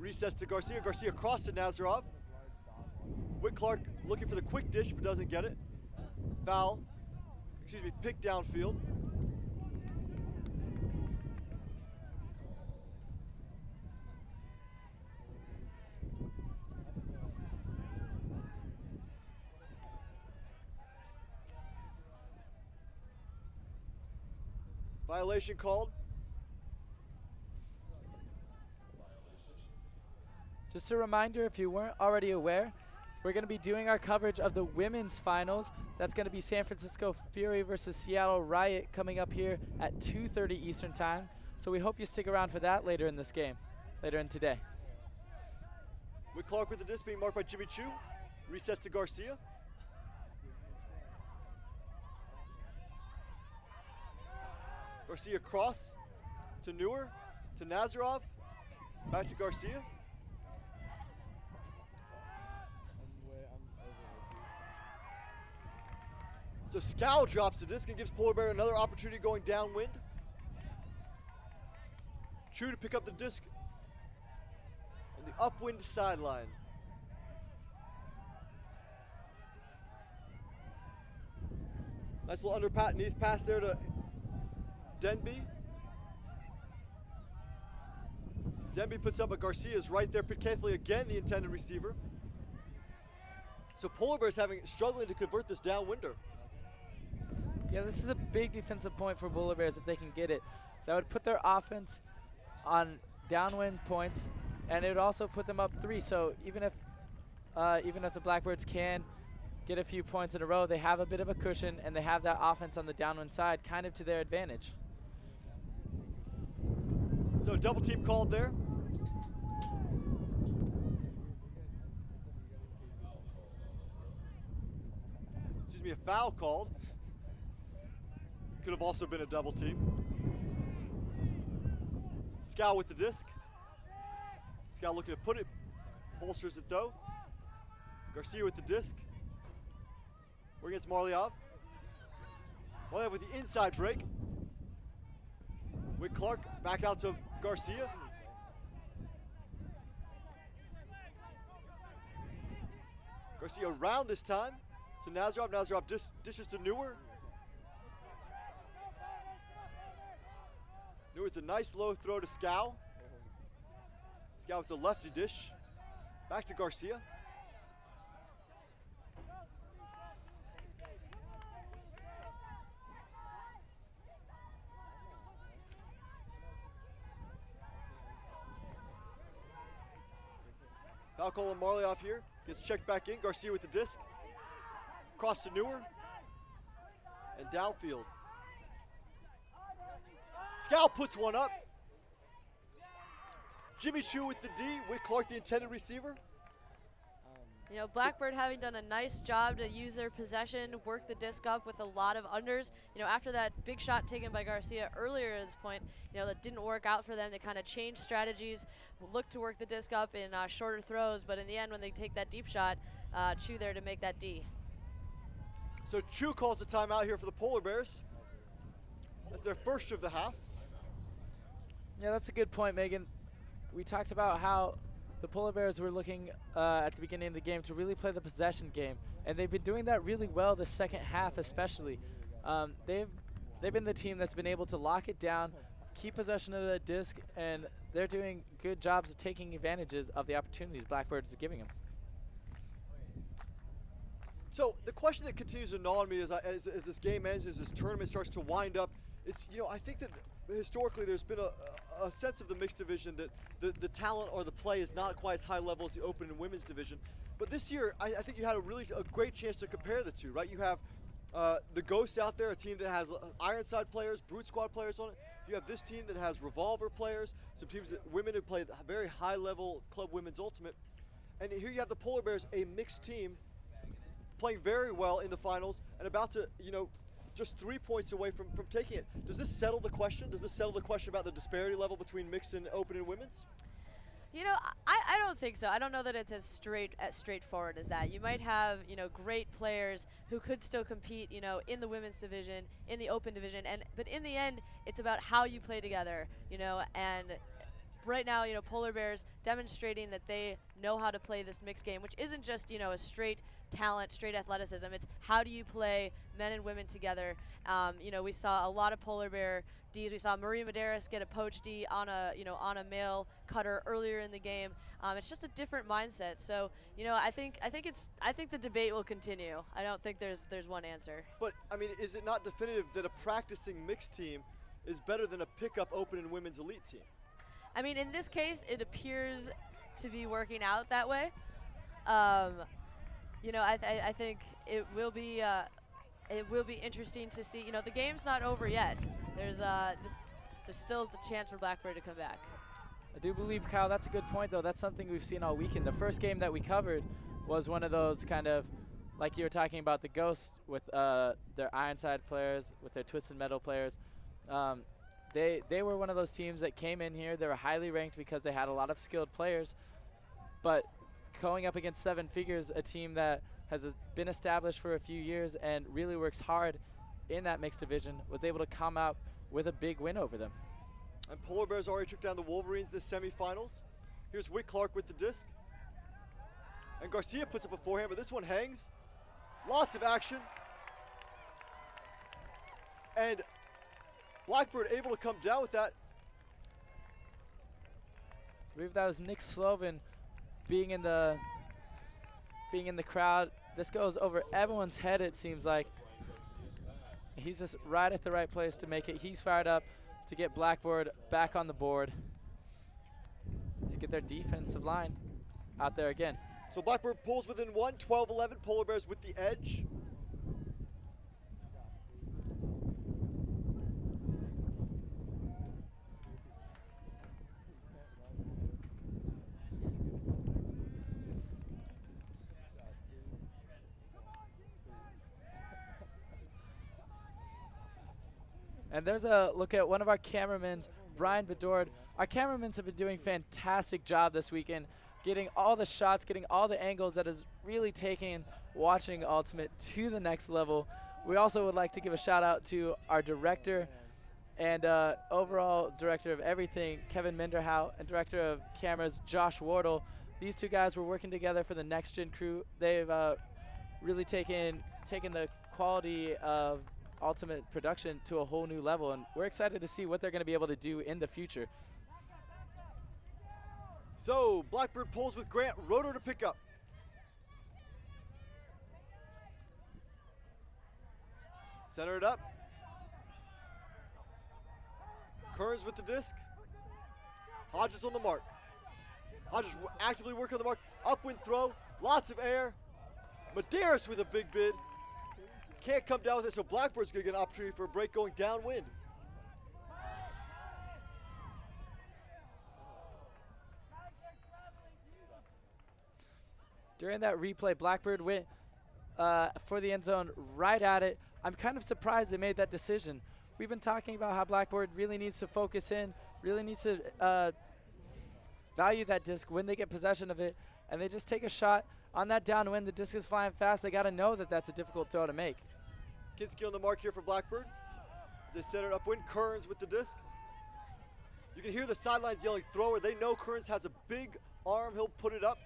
resets to Garcia. Garcia across to Nazarov. Wick Clark looking for the quick dish but doesn't get it. Foul, pick downfield. Violation called. Just a reminder, if you weren't already aware, we're going to be doing our coverage of the women's finals. That's going to be San Francisco Fury versus Seattle Riot coming up here at 2:30 Eastern Time. So we hope you stick around for that later in this game, later in today. Wick Clark with the disc being marked by Jimmy Chu. Resets to Garcia. Garcia cross to Newer, to Nazarov, back to Garcia. So Scow drops the disc and gives Polar Bear another opportunity going downwind. Chu to pick up the disc on the upwind sideline. Nice little underneath pass there to Denby. Denby puts up, but Garcia's right there. Pitcaithley again, the intended receiver. So Polar Bears struggling to convert this downwinder. Yeah, this is a big defensive point for Polar Bears if they can get it. That would put their offense on downwind points, and it would also put them up 3. So even if the Blackbirds can get a few points in a row, they have a bit of a cushion, and they have that offense on the downwind side kind of to their advantage. So double team called there. Excuse me, a foul called. Could have also been a double team. Scow with the disc. Scow looking to put it. Holsters it though. Garcia with the disc. We're against Marliov. Marliov with the inside break. Wick Clark back out to Garcia. Garcia around this time to Nazarov. Nazarov dishes to Newer. Newer with a nice low throw to Scow. Scow with the lefty dish. Back to Garcia. Foul call on Marliov here. Gets checked back in. Garcia with the disc. Cross to Newer. And downfield. Scow puts one up. Jimmy Chu with the D. Wick Clark, the intended receiver. You know, Blackbird having done a nice job to use their possession, work the disc up with a lot of unders. You know, after that big shot taken by Garcia earlier at this point, you know, that didn't work out for them. They kind of changed strategies, looked to work the disc up in shorter throws, but in the end, when they take that deep shot, Chu there to make that D. So Chu calls a timeout here for the Polar Bears. That's their first of the half. Yeah, that's a good point, Megan. We talked about how the Polar Bears were looking at the beginning of the game to really play the possession game, and they've been doing that really well the second half especially. They've been the team that's been able to lock it down, keep possession of the disc, and they're doing good jobs of taking advantages of the opportunities Blackbirds is giving them. So the question that continues to gnaw on me as this game ends, as this tournament starts to wind up, it's, you know, I think that historically there's been a sense of the mixed division that the talent or the play is not quite as high level as the open and women's division. But this year, I think you had a great chance to compare the two, right? You have the Ghosts out there, a team that has Ironside players, Brute Squad players on it. You have this team that has Revolver players, some teams that women who play a very high level Club Women's Ultimate. And here you have the Polar Bears, a mixed team, playing very well in the finals and about to, you know, just 3 points away from taking it. Does this settle the question? Does this settle the question about the disparity level between mixed and open and women's? You know, I don't think so. I don't know that it's as straightforward as that. You might have, you know, great players who could still compete, you know, in the women's division, in the open division, but in the end, it's about how you play together, you know, and right now, you know, Polar Bears demonstrating that they know how to play this mixed game, which isn't just, you know, a straight talent, straight athleticism. It's how do you play men and women together. You know, we saw a lot of Polar Bear Ds. We saw Marie Medeiros get a poach D on a, you know, on a male cutter earlier in the game. It's just a different mindset. So, you know, I think the debate will continue. I don't think there's one answer. But I mean, is it not definitive that a practicing mixed team is better than a pickup open and women's elite team? I mean, in this case, it appears to be working out that way. You know, I think it will be interesting to see. You know, the game's not over yet. There's still the chance for Blackbird to come back. I do believe, Kyle, that's a good point, though. That's something we've seen all weekend. The first game that we covered was one of those kind of, like you were talking about, the Ghosts with their Ironside players, with their Twisted Metal players. They were one of those teams that came in here. They were highly ranked because they had a lot of skilled players. But going up against Seven Figures, a team that has been established for a few years and really works hard in that mixed division, was able to come out with a big win over them. And Polar Bears already took down the Wolverines in the semifinals. Here's Wick Clark with the disc. And Garcia puts up a forehand, but this one hangs. Lots of action. And Blackbird able to come down with that. I believe that was Nick Slovin being in the crowd This goes over everyone's head, it seems like. He's just right at the right place to make it. He's fired up to get Blackbird back on the board and get their defensive line out there again. So Blackbird pulls within 1, 12-11. Polar Bears with the edge. And there's a look at one of our cameramans, Brian Bedord. Our cameramans have been doing a fantastic job this weekend, getting all the shots, getting all the angles that is really taking watching Ultimate to the next level. We also would like to give a shout out to our director and overall director of everything, Kevin Minderhout, and director of cameras, Josh Wardle. These two guys were working together for the Next Gen crew. They've really taken the quality of Ultimate production to a whole new level, and we're excited to see what they're going to be able to do in the future. So Blackbird pulls with Grant, rotor to pick up. Center it up. Kearns with the disc. Hodges on the mark. Hodges actively working on the mark. Upwind throw, lots of air. Medeiros with a big bid. Can't come down with it, so Blackbird's going to get an opportunity for a break going downwind. During that replay, Blackbird went for the end zone right at it. I'm kind of surprised they made that decision. We've been talking about how Blackbird really needs to focus in, really needs to value that disc when they get possession of it, and they just take a shot on that downwind. The disc is flying fast. They got to know that that's a difficult throw to make. Kinski on the mark here for Blackbird. As they center it upwind, Kearns with the disc. You can hear the sidelines yelling thrower. They know Kearns has a big arm. He'll put it up.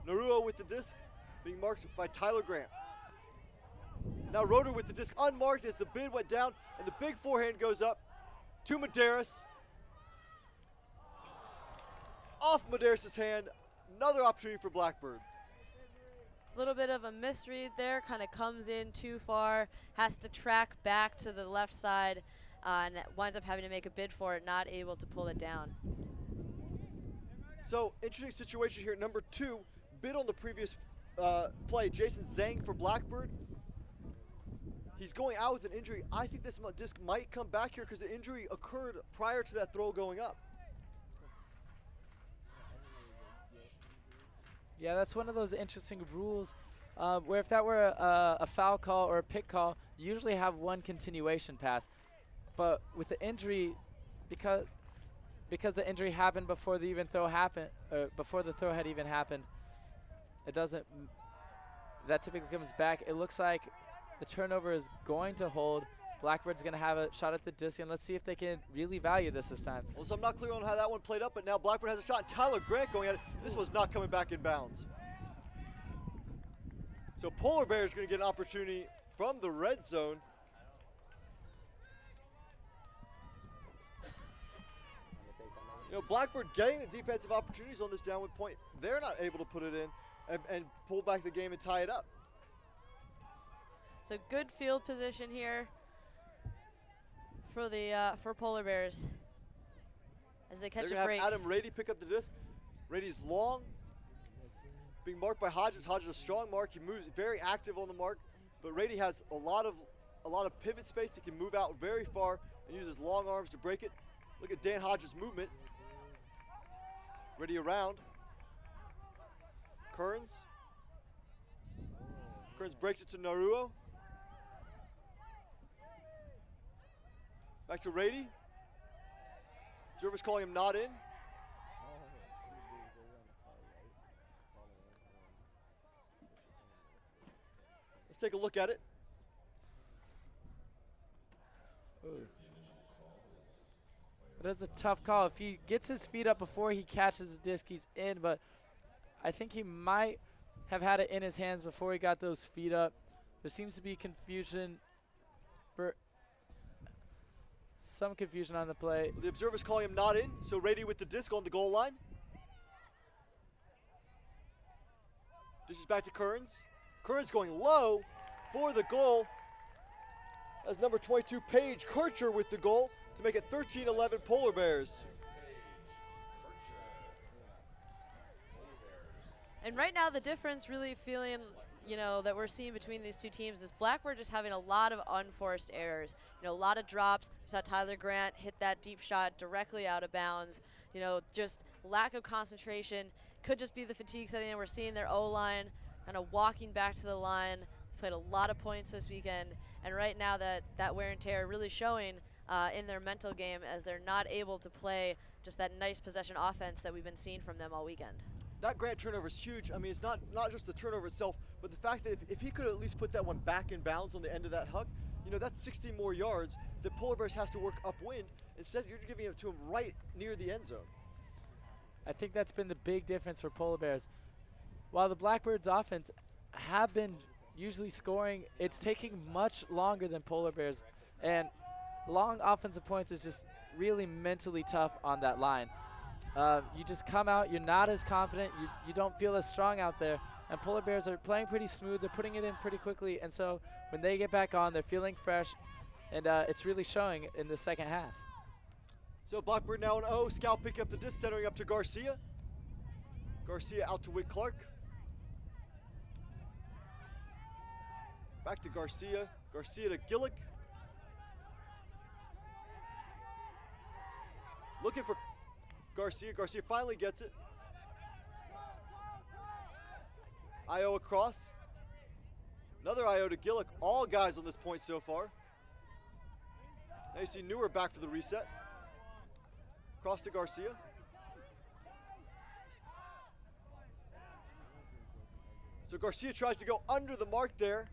Naruo with the disc, being marked by Tyler Grant. Now Rotor with the disc unmarked as the bid went down, and the big forehand goes up to Medeiros. Off Medeiros' hand, another opportunity for Blackbird. Little bit of a misread there, kind of comes in too far, has to track back to the left side, and winds up having to make a bid for it, not able to pull it down. So, interesting situation here. Number 2, bid on the previous play, Jason Zhang for Blackbird. He's going out with an injury. I think this disc might come back here because the injury occurred prior to that throw going up. Yeah, that's one of those interesting rules where if that were a foul call or a pick call, you usually have one continuation pass. But with the injury, because the injury happened before the throw had even happened, it doesn't. That typically comes back. It looks like the turnover is going to hold. Blackbird's going to have a shot at the disc, and let's see if they can really value this time. Well, so I'm not clear on how that one played up, but now Blackbird has a shot. Tyler Grant going at it. This was not coming back in bounds. So Polar Bears going to get an opportunity from the red zone. You know, Blackbird getting the defensive opportunities on this downward point. They're not able to put it in and pull back the game and tie it up. So good field position here for the for Polar Bears as they catch a break. Have Adam Rady pick up the disc. Rady's long, being marked by Hodges. Hodges a strong mark. He moves very active on the mark, but Rady has a lot of pivot space. He can move out very far and use his long arms to break it. Look at Dan Hodges' movement. Rady around. Kearns breaks it to Naruo. Back to Rady. Observer's calling him not in. Let's take a look at it. It is a tough call. If he gets his feet up before he catches the disc, he's in, but I think he might have had it in his hands before he got those feet up. There seems to be some confusion on the play. The observer's calling him not in, so Rady with the disc on the goal line. Dishes back to Kearns. Curran's going low for the goal. As number 22, Paige Kircher with the goal to make it 13-11 Polar Bears. And right now the difference really feeling, that we're seeing between these two teams is Blackbird just having a lot of unforced errors. A lot of drops. We saw Tyler Grant hit that deep shot directly out of bounds. Just lack of concentration. Could just be the fatigue setting in. We're seeing their O-line kind of walking back to the line. Played a lot of points this weekend. And right now that wear and tear really showing in their mental game as they're not able to play just that nice possession offense that we've been seeing from them all weekend. That Grant turnover is huge. I mean, it's not just the turnover itself, but the fact that if he could at least put that one back in bounds on the end of that huck, that's 60 more yards that Polar Bears has to work upwind. Instead, you're giving it to him right near the end zone. I think that's been the big difference for Polar Bears. While the Blackbirds' offense have been usually scoring, it's taking much longer than Polar Bears. And long offensive points is just really mentally tough on that line. You just come out, you're not as confident, you don't feel as strong out there. And Polar Bears are playing pretty smooth, they're putting it in pretty quickly. And so when they get back on, they're feeling fresh. And it's really showing in the second half. So Blackbird now an O. Scout picking up the disc, centering up to Garcia. Garcia out to Whit Clark. Back to Garcia. Garcia to Gillick. Looking for Garcia. Garcia finally gets it. IO across. Another IO to Gillick. All guys on this point so far. Now you see Newer back for the reset. Cross to Garcia. So Garcia tries to go under the mark there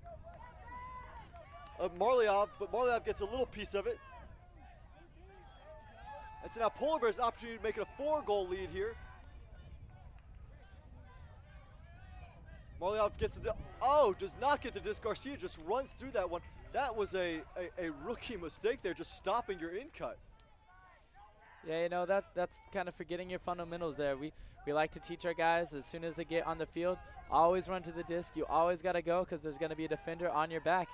of Marliov, but Marliov gets a little piece of it. And so now Polar Bears opportunity to make it a 4-goal lead here. Marliov gets the does not get the disc. Garcia just runs through that one. That was a rookie mistake there, just stopping your in cut. Yeah, that's kind of forgetting your fundamentals there. We like to teach our guys as soon as they get on the field, always run to the disc. You always got to go because there's going to be a defender on your back.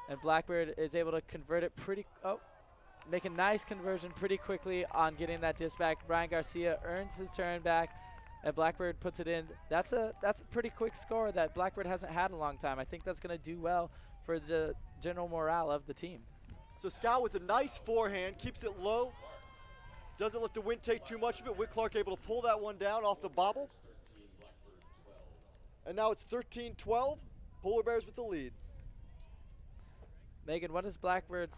And Blackbird is able to convert it make a nice conversion pretty quickly on getting that disc back. Brian Garcia earns his turn back, and Blackbird puts it in. That's a pretty quick score that Blackbird hasn't had in a long time. I think that's going to do well for the general morale of the team. So Scout with a nice forehand, keeps it low. Doesn't let the wind take too much of it. Whit Clark able to pull that one down off the bobble. And now it's 13-12. Polar Bears with the lead. Megan, what does Blackbird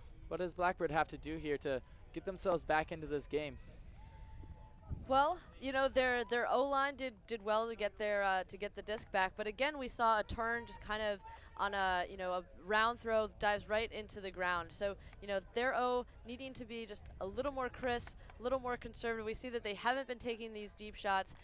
have to do here to get themselves back into this game? Well, their O-line did well to get the disc back, but again we saw a turn just kind of on a round throw dives right into the ground. So their O needing to be just a little more crisp, a little more conservative. We see that they haven't been taking these deep shots,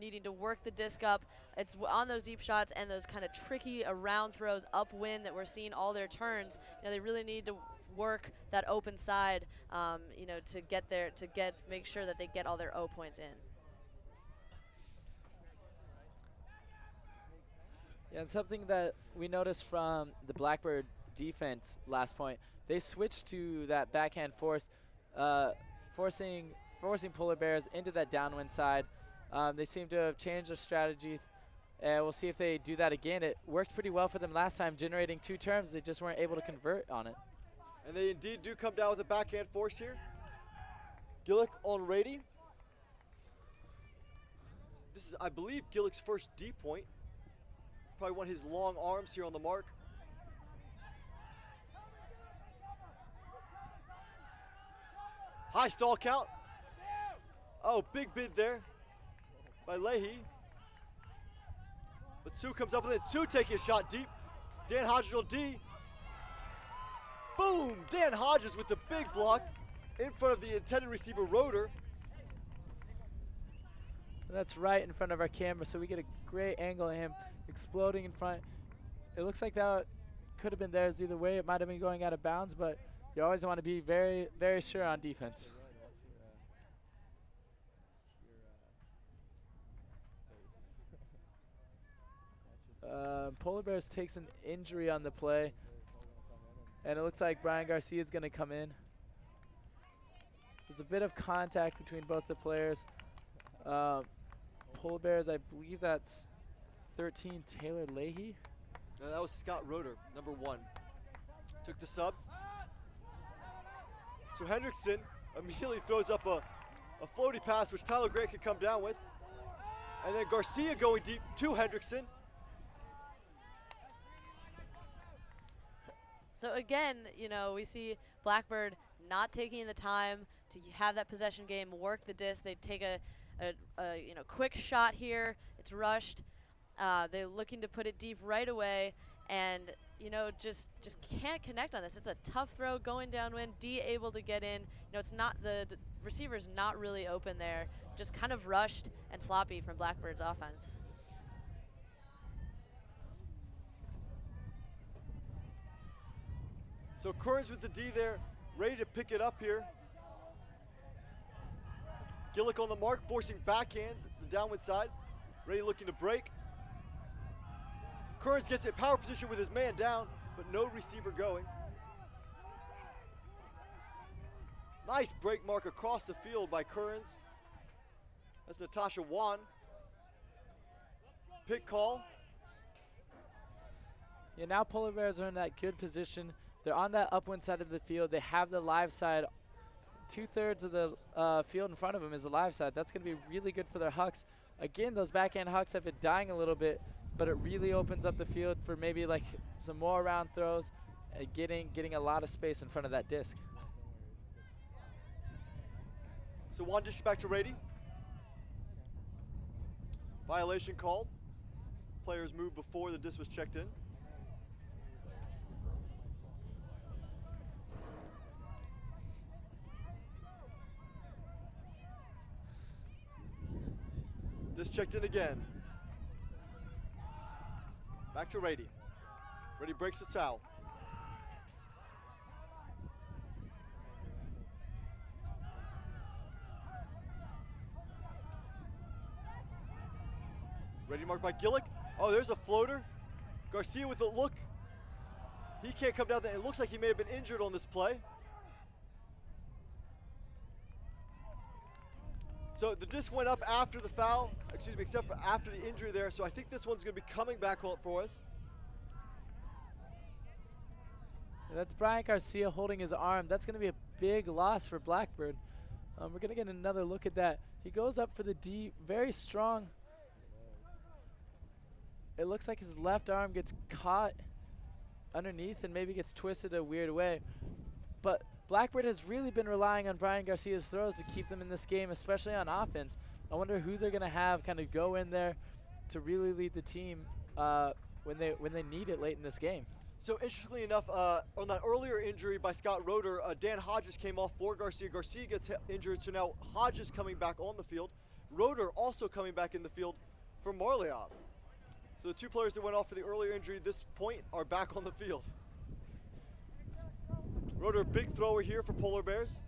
needing to work the disc up. It's on those deep shots and those kind of tricky around throws upwind that we're seeing all their turns. They really need to work that open side, to get there, make sure that they get all their O points in. Yeah, and something that we noticed from the Blackbird defense last point, they switched to that backhand force, forcing Polar Bears into that downwind side. They seem to have changed their strategy, and we'll see if they do that again. It worked pretty well for them last time, generating 2 turns. They just weren't able to convert on it. And they indeed do come down with a backhand force here. Gillick on Rady. This is, I believe, Gillick's first D point. Probably one of his long arms here on the mark. High stall count. Oh, big bid there by Leahy. But Sue comes up with it. Sue taking a shot deep. Dan Hodges will D. Boom! Dan Hodges with the big block in front of the intended receiver, Roeder. That's right in front of our camera, so we get a great angle of him exploding in front. It looks like that could have been theirs either way. It might have been going out of bounds, but you always want to be very, very sure on defense. Polar Bears takes an injury on the play, and it looks like Brian Garcia is going to come in. There's a bit of contact between both the players. Polar Bears, I believe that's 13 Taylor Leahy. No, that was Scott Roeder, number 1. Took the sub. So Hendrickson immediately throws up a floaty pass, which Tyler Gray could come down with. And then Garcia going deep to Hendrickson. So again, you know, we see Blackbird not taking the time to have that possession game, work the disc. They take a you know, quick shot here. It's rushed. They're looking to put it deep right away, and you know, just can't connect on this. It's a tough throw going downwind. D able to get in. You know, it's not the receiver's not really open there. Just kind of rushed and sloppy from Blackbird's offense. So Kearns with the D there, ready to pick it up here. Gillick on the mark, forcing backhand, the downwind side. Ready looking to break. Kearns gets it power position with his man down, but no receiver going. Nice break mark across the field by Kearns. That's Natasha Wan. Pick call. Yeah, now Polar Bears are in that good position. They're on that upwind side of the field. They have the live side. 2/3 of the field in front of them is the live side. That's going to be really good for their hucks. Again, those backhand hucks have been dying a little bit, but it really opens up the field for maybe like some more round throws, getting a lot of space in front of that disc. So one dish back to Rady. Violation called. Players moved before the disc was checked in. Disc checked in again. Back to Rady. Rady breaks the towel. Ready marked by Gillick. Oh, there's a floater. Garcia with a look. He can't come down there. It looks like he may have been injured on this play. So the disc went up after the foul, excuse me, except for after the injury there. So I think this one's going to be coming back for us. That's Brian Garcia holding his arm. That's going to be a big loss for Blackbird. We're going to get another look at that. He goes up for the D, very strong. It looks like his left arm gets caught underneath and maybe gets twisted a weird way. But Blackbird has really been relying on Brian Garcia's throws to keep them in this game, especially on offense. I wonder who they're going to have kind of go in there to really lead the team when they need it late in this game. So interestingly enough, on that earlier injury by Scott Roeder, Dan Hodges came off for Garcia. Garcia gets injured, so now Hodges coming back on the field. Roeder also coming back in the field for Marliov. So the two players that went off for the earlier injury at this point are back on the field. Roeder, big thrower here for Polar Bears.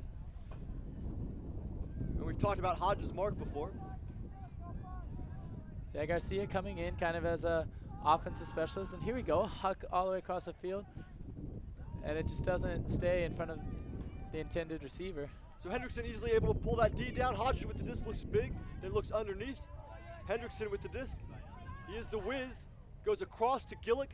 And we've talked about Hodges' mark before. Yeah, Garcia coming in kind of as a offensive specialist. And here we go, huck all the way across the field. And it just doesn't stay in front of the intended receiver. So Hendrickson easily able to pull that D down. Hodges with the disc looks big, then looks underneath. Hendrickson with the disc. He is the whiz. Goes across to Gillick.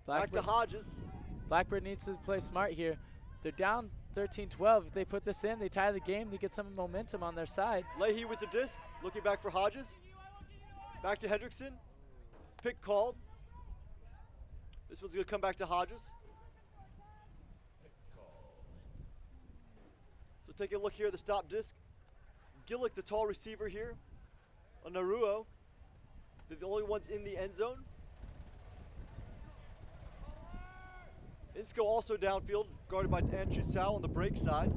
Back to Hodges. Blackbird needs to play smart here. They're down 13-12. If they put this in, they tie the game. They get some momentum on their side. Leahy with the disc, looking back for Hodges. Back to Hendrickson. Pick called. This one's going to come back to Hodges. So take a look here at the stop disc. Gillick, the tall receiver here. On Naruo. They're the only ones in the end zone. Insko also downfield, guarded by Andrew Sal on the break side.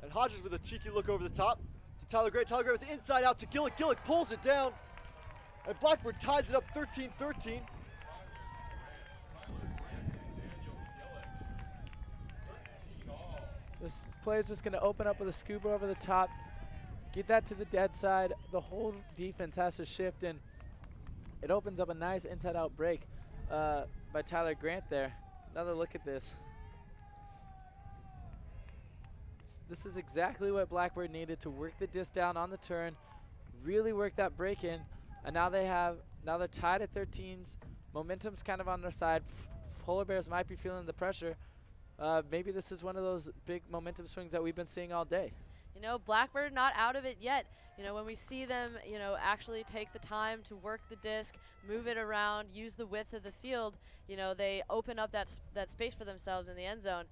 And Hodges with a cheeky look over the top to Tyler Gray. Tyler Gray with the inside out to Gillick. Gillick pulls it down. And Blackbird ties it up 13-13. This play is just going to open up with a scuba over the top. get that to the dead side. The whole defense has to shift, and it opens up a nice inside-out break by Tyler Grant there. Another look at this. This is exactly what Blackbird needed to work the disc down on the turn, really work that break in, and now they're tied at 13s. Momentum's kind of on their side. Polar Bears might be feeling the pressure. Maybe this is one of those big momentum swings that we've been seeing all day. You know, Blackbird not out of it yet. You know, when we see them, you know, actually take the time to work the disc, move it around, use the width of the field, you know, they open up that space for themselves in the end zone.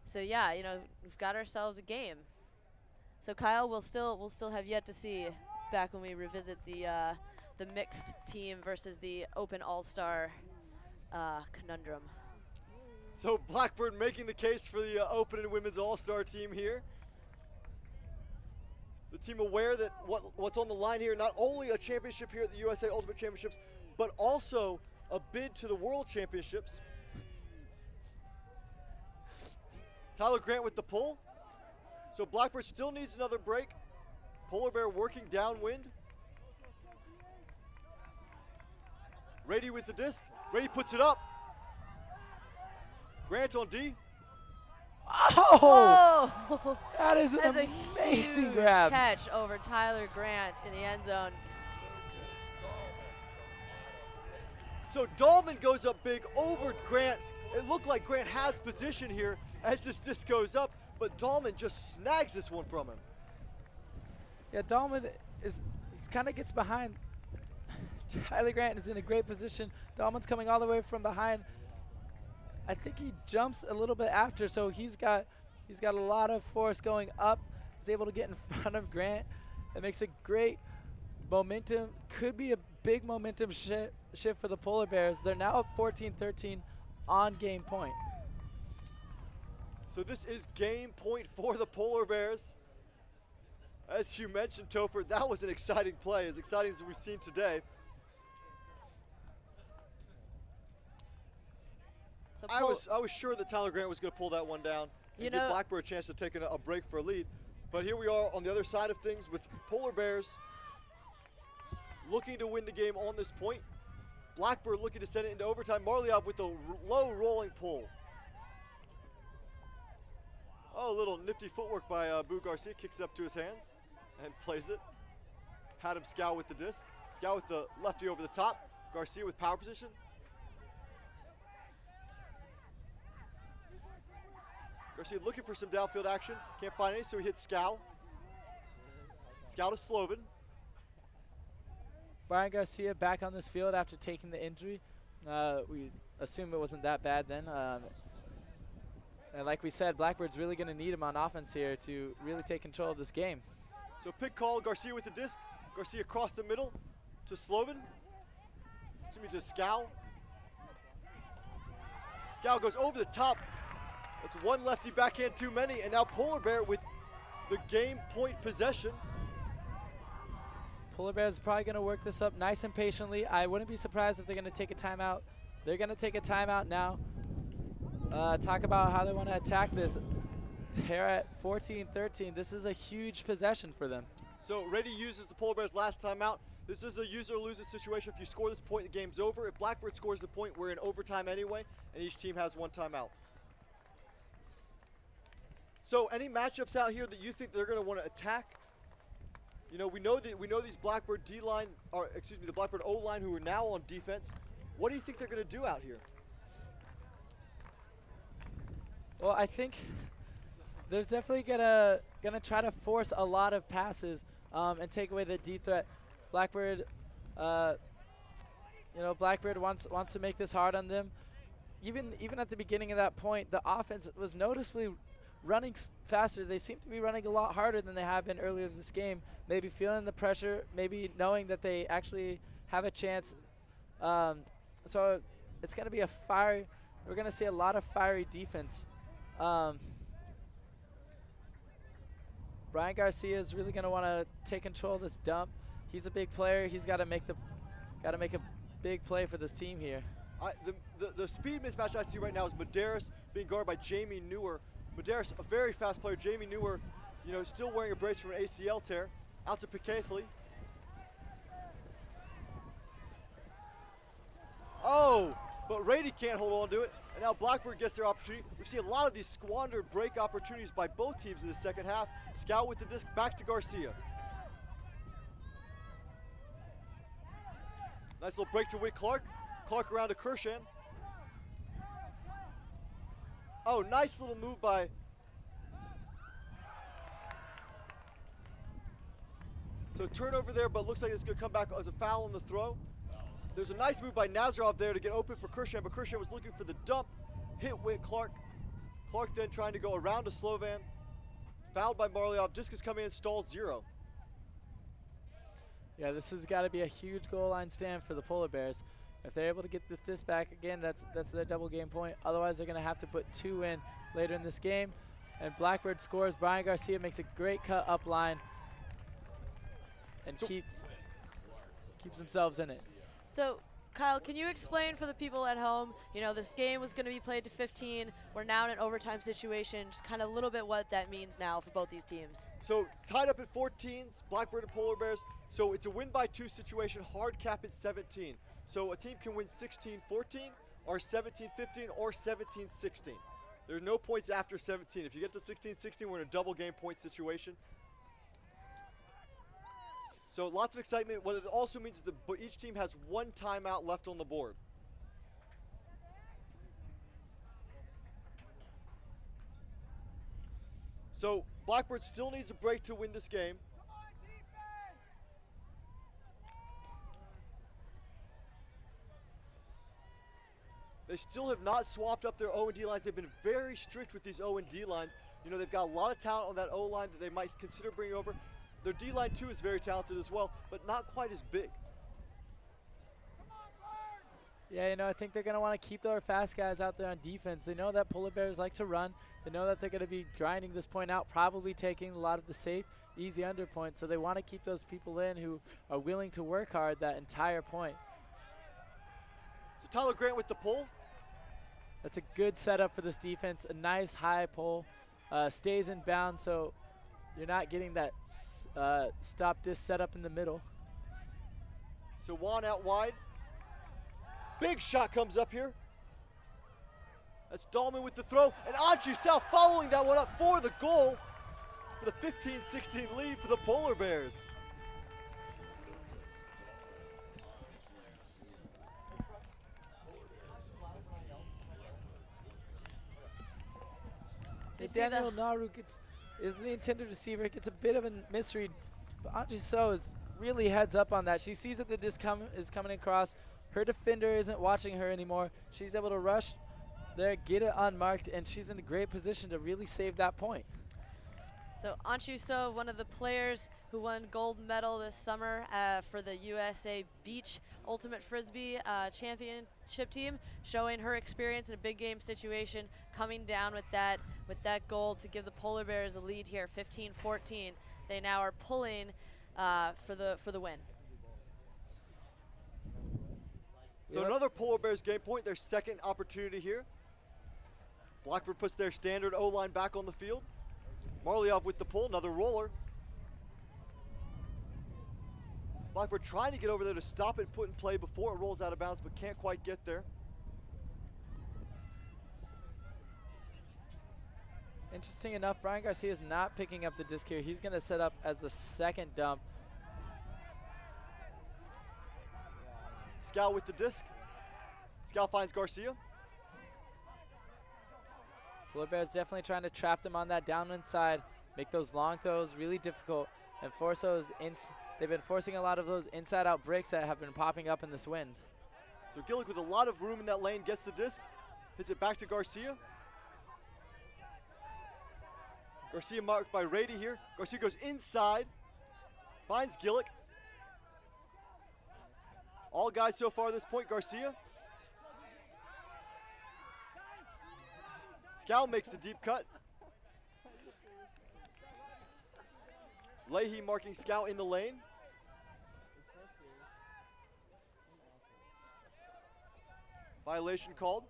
So yeah, you know, we've got ourselves a game. So Kyle, we'll still have yet to see back when we revisit the mixed team versus the open all-star conundrum. So Blackbird making the case for the open and women's all-star team here. The team aware that what's on the line here, not only a championship here at the USA Ultimate Championships, but also a bid to the World Championships. Tyler Grant with the pull. So Blackbird still needs another break. Polar Bear working downwind. Rady with the disc. Rady puts it up. Grant on D. Oh! Oh! That is That's an a amazing huge grab. catch over Tyler Grant in the end zone. So Dahlman goes up big over Grant. It looked like Grant has position here as this disc goes up, but Dahlman just snags this one from him. Yeah, Dahlman kind of gets behind. Tyler Grant is in a great position. Dahlman's coming all the way from behind. I think he jumps a little bit after, so he's got a lot of force going up. He's able to get in front of Grant. It makes a great momentum. Could be a big momentum shift for the Polar Bears. They're now up 14-13 on game point. So this is game point for the Polar Bears. As you mentioned, Topher, that was an exciting play, as exciting as we've seen today. So I was sure that Tyler Grant was going to pull that one down and give Blackbird a chance to take a break for a lead. But here we are on the other side of things with Polar Bears looking to win the game on this point. Blackbird looking to send it into overtime. Marliov with a low rolling pull. Oh, a little nifty footwork by Boo Garcia. Kicks it up to his hands and plays it. Had him Scow with the disc. Scow with the lefty over the top. Garcia with power position. Garcia looking for some downfield action. Can't find any, so he hits Scow. Scow to Sloven. Brian Garcia back on this field after taking the injury. We assume it wasn't that bad then. And like we said, Blackbird's really going to need him on offense here to really take control of this game. So pick call, Garcia with the disc. Garcia across the middle to Sloven. Excuse me, to Scow. Scow goes over the top. It's one lefty backhand too many, and now Polar Bear with the game point possession. Polar Bears is probably going to work this up nice and patiently. I wouldn't be surprised if they're going to take a timeout. They're going to take a timeout now. Talk about how they want to attack this. They're at 14-13. This is a huge possession for them. So Rady uses the Polar Bears last timeout. This is a use or lose it situation. If you score this point, the game's over. If Blackbird scores the point, we're in overtime anyway, and each team has one timeout. So any matchups out here that you think they're going to want to attack? You know, we know these Blackbird D-line, or excuse me, the Blackbird O-line who are now on defense. What do you think they're going to do out here? Well, I think there's definitely gonna try to force a lot of passes and take away the deep threat. Blackbird, Blackbird wants to make this hard on them. Even at the beginning of that point, the offense was noticeably running faster. They seem to be running a lot harder than they have been earlier in this game. Maybe feeling the pressure, maybe knowing that they actually have a chance. So it's going to be we're going to see a lot of fiery defense. Brian Garcia is really going to want to take control of this dump. He's a big player. He's got to make a big play for this team here. The speed mismatch I see right now is Medeiros being guarded by Jamie Newer. Medeiros, a very fast player. Jamie Newer still wearing a brace from an ACL tear. Out to Picaithley. Oh, but Rady can't hold on to it. And now Blackbird gets their opportunity. We see a lot of these squandered break opportunities by both teams in the second half. Scout with the disc back to Garcia. Nice little break to Whit Clark. Clark around to Kershan. Oh, nice little move by So turnover there, but looks like it's going to come back as a foul on the throw. There's a nice move by Nazarov there to get open for Kershan, but Kershan was looking for the dump. Hit Whit Clark. Clark then trying to go around to Slovan. Fouled by Marliov. Discus coming in, stalls 0. Yeah, this has got to be a huge goal line stand for the Polar Bears. If they're able to get this disc back again, that's their double game point. Otherwise, they're going to have to put 2 in later in this game. And Blackbird scores. Brian Garcia makes a great cut up line and keeps themselves in it. So, Kyle, can you explain for the people at home, this game was going to be played to 15. We're now in an overtime situation. Just kind of a little bit what that means now for both these teams. So tied up at 14s, Blackbird and Polar Bears. So it's a win by 2 situation, hard cap at 17. So a team can win 16-14 or 17-15 or 17-16. There's no points after 17. If you get to 16-16, we're in a double game point situation. So lots of excitement. What it also means is that each team has 1 timeout left on the board. So Blackbird still needs a break to win this game. They still have not swapped up their O&D lines. They've been very strict with these O&D lines. They've got a lot of talent on that O-line that they might consider bringing over. Their D-line too is very talented as well, but not quite as big. Yeah, I think they're going to want to keep their fast guys out there on defense. They know that Polar Bears like to run. They know that they're going to be grinding this point out, probably taking a lot of the safe, easy under points. So they want to keep those people in who are willing to work hard that entire point. So Tyler Grant with the pull. That's a good setup for this defense. A nice high pull. Stays in bounds, so you're not getting that stop disc set up in the middle. So Juan out wide. Big shot comes up here. That's Dahlman with the throw. And Anju South following that one up for the goal for the 15-16 lead for the Polar Bears. So Daniel Naru is the intended receiver. Gets a bit of a misread, but Anju So is really heads up on that. She sees that the disc is coming across. Her defender isn't watching her anymore. She's able to rush there, get it unmarked, and she's in a great position to really save that point. So Anshu So, one of the players who won gold medal this summer for the USA Beach Ultimate Frisbee Championship team, showing her experience in a big game situation, coming down with that goal to give the Polar Bears a lead here, 15-14. They now are pulling for the win. So another Polar Bears game point, their second opportunity here. Blackbird puts their standard O-line back on the field. Marliov with the pull, another roller. Blackbird trying to get over there to stop it, put in play before it rolls out of bounds, but can't quite get there. Interesting enough, Brian Garcia is not picking up the disc here. He's going to set up as the second dump. Scow with the disc. Scow finds Garcia. Polar Bears definitely trying to trap them on that down inside, make those long throws really difficult, and force those they've been forcing a lot of those inside-out breaks that have been popping up in this wind. So Gillick with a lot of room in that lane gets the disc, hits it back to Garcia. Garcia marked by Rady here. Garcia goes inside, finds Gillick. All guys so far at this point, Garcia. Scow makes a deep cut. Leahy marking Scow in the lane. Violation called.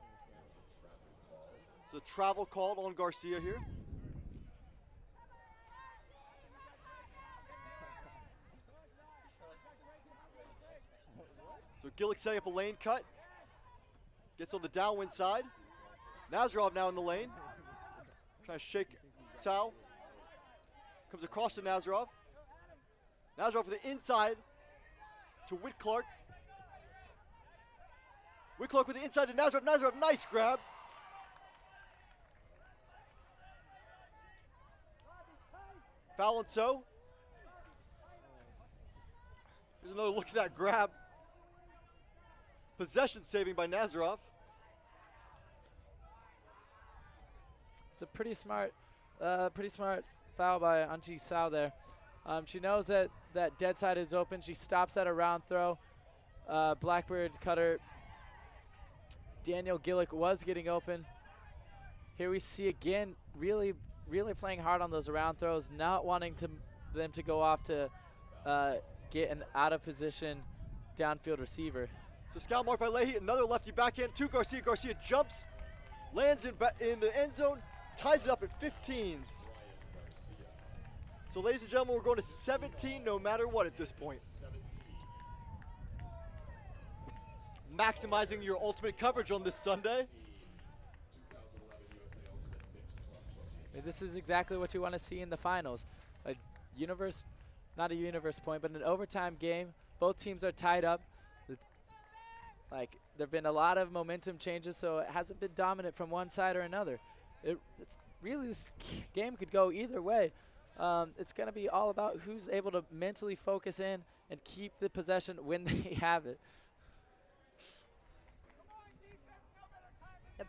So travel called on Garcia here. So Gillick setting up a lane cut. Gets on the downwind side. Nazarov now in the lane. Trying to shake Tsao. Comes across to Nazarov. Nazarov for the inside to Whit Clark. Whit Clark with the inside to Nazarov. Nazarov, nice grab. Foul on So. Here's another look at that grab. Possession saving by Nazarov. It's a pretty smart foul by Anji Sao there. She knows that dead side is open. She stops at a round throw. Blackbird cutter Daniel Gillick was getting open. Here we see again, really playing hard on those around throws, not wanting them to go off to get an out of position downfield receiver. So scout mark by Leahy, another lefty backhand to Garcia. Garcia jumps, lands in the end zone, ties it up at 15s. So ladies and gentlemen, we're going to 17 no matter what at this point. Maximizing your ultimate coverage on this Sunday. This is exactly what you want to see in the finals. Not a universe point, but an overtime game. Both teams are tied up. There have been a lot of momentum changes, so it hasn't been dominant from one side or another. This game could go either way. It's going to be all about who's able to mentally focus in and keep the possession when they have it.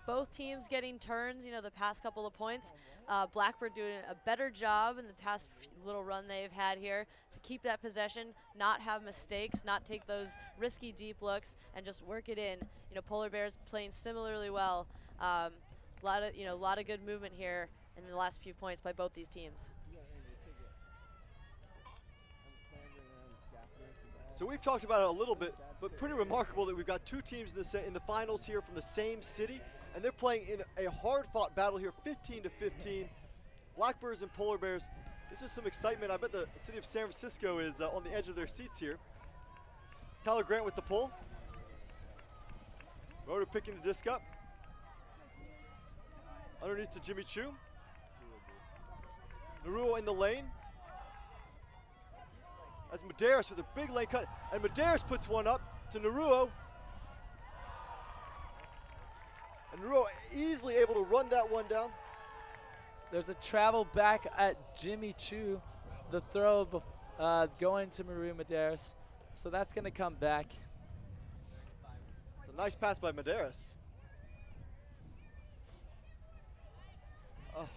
Both teams getting turns, the past couple of points. Blackbird doing a better job in the past little run they've had here to keep that possession, not have mistakes, not take those risky deep looks, and just work it in. Polar Bears playing similarly well. A lot of good movement here in the last few points by both these teams. So we've talked about it a little bit, but pretty remarkable that we've got two teams in the finals here from the same city, and they're playing in a hard-fought battle here, 15-15. Blackbirds and Polar Bears. This is some excitement. I bet the city of San Francisco is on the edge of their seats here. Tyler Grant with the pull. Roder picking the disc up. Underneath to Jimmy Chu. Naruo in the lane. That's Medeiros with a big lane cut, and Medeiros puts one up to Naruo. And Naruo easily able to run that one down. There's a travel back at Jimmy Chu, the throw going to Maru Medeiros. So that's going to come back. It's a nice pass by Medeiros. Oh,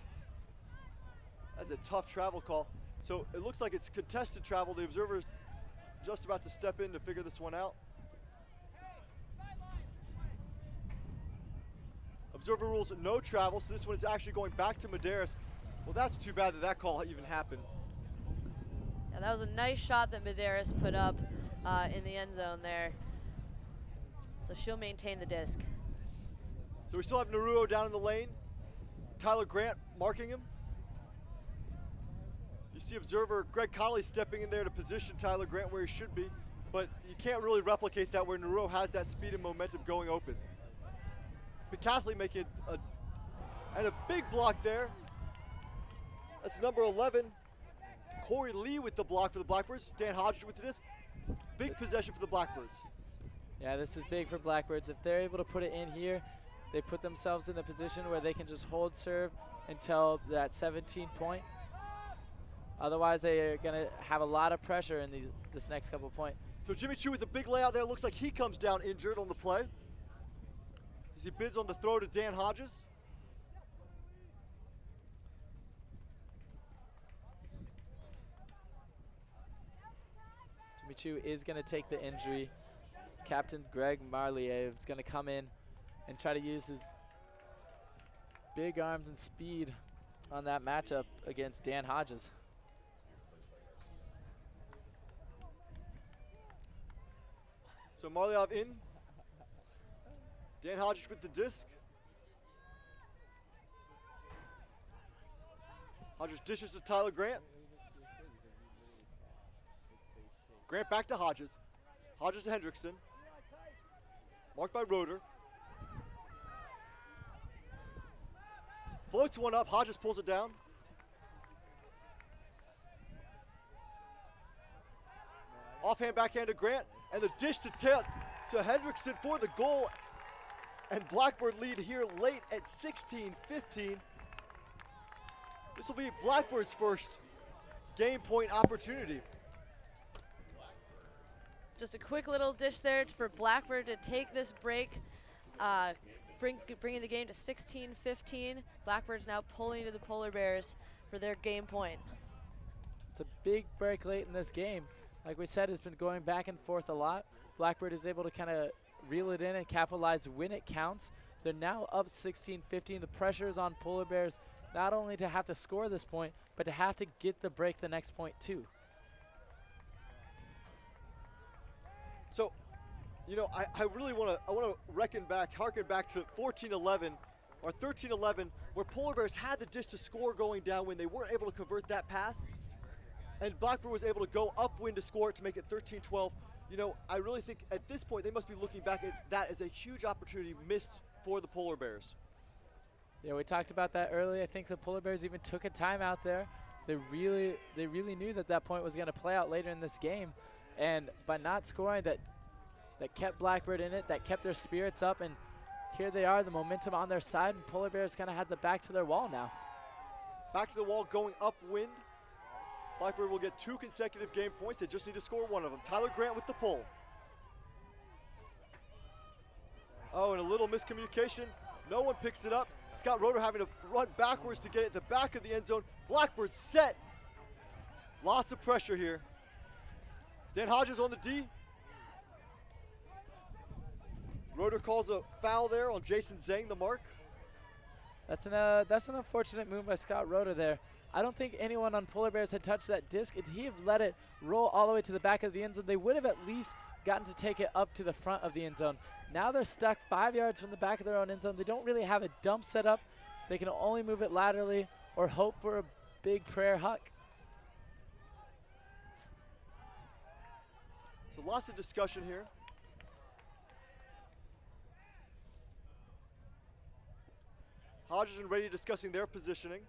that's a tough travel call. So it looks like it's contested travel. The observer's just about to step in to figure this one out. Observer rules no travel, so this one is actually going back to Medeiros. Well, that's too bad that call even happened. Yeah, that was a nice shot that Medeiros put up in the end zone there. So she'll maintain the disc. So we still have Naruo down in the lane. Tyler Grant marking him. You see observer Greg Connolly stepping in there to position Tyler Grant where he should be, but you can't really replicate that where Naruo has that speed and momentum going open. Picathley making a big block there. That's number 11. Corey Lee with the block for the Blackbirds. Dan Hodges with the disc. Big possession for the Blackbirds. Yeah, this is big for Blackbirds. If they're able to put it in here, they put themselves in a position where they can just hold serve until that 17 point. Otherwise, they are going to have a lot of pressure in this next couple point. So Jimmy Chu with a big layout there. Looks like he comes down injured on the play as he bids on the throw to Dan Hodges. Jimmy Chu is going to take the injury. Captain Greg Marlier is going to come in and try to use his big arms and speed on that matchup against Dan Hodges. So Marliov in. Dan Hodges with the disc. Hodges dishes to Tyler Grant. Grant back to Hodges. Hodges to Hendrickson. marked by Roeder. Floats one up, Hodges pulls it down. Offhand backhand to Grant, and the dish to Hendrickson for the goal. And Blackbird lead here late at 16-15. This will be Blackbird's first game point opportunity. Just a quick little dish there for Blackbird to take this break, bringing the game to 16-15. Blackbird's now pulling to the Polar Bears for their game point. It's a big break late in this game. Like we said, it's been going back and forth a lot. Blackbird is able to kind of reel it in and capitalize when it counts. They're now up 16-15. The pressure is on Polar Bears not only to have to score this point, but to have to get the break the next point too. So, you know, I really want to harken back to 14-11 or 13-11, where Polar Bears had the dish to score going down when they weren't able to convert that pass. And Blackbird was able to go upwind to score it to make it 13-12. You know, I really think at this point they must be looking back at that as a huge opportunity missed for the Polar Bears. Yeah, we talked about that earlier. I think the Polar Bears even took a timeout there. They really knew that point was going to play out later in this game. And by not scoring, that kept Blackbird in it, that kept their spirits up. And here they are, the momentum on their side, and Polar Bears kind of had the back to their wall now. Back to the wall going upwind. Blackbird will get 2 consecutive game points. They just need to score one of them. Tyler Grant with the pull. Oh, and a little miscommunication. No one picks it up. Scott Roeder having to run backwards to get it at the back of the end zone. Blackbird set. Lots of pressure here. Dan Hodges on the D. Roeder calls a foul there on Jason Zhang, the mark. That's an unfortunate move by Scott Roeder there. I don't think anyone on Polar Bears had touched that disc. If he had let it roll all the way to the back of the end zone, they would have at least gotten to take it up to the front of the end zone. Now they're stuck 5 yards from the back of their own end zone. They don't really have a dump set up. They can only move it laterally or hope for a big prayer huck. So lots of discussion here. Hodges and Rady discussing their positioning.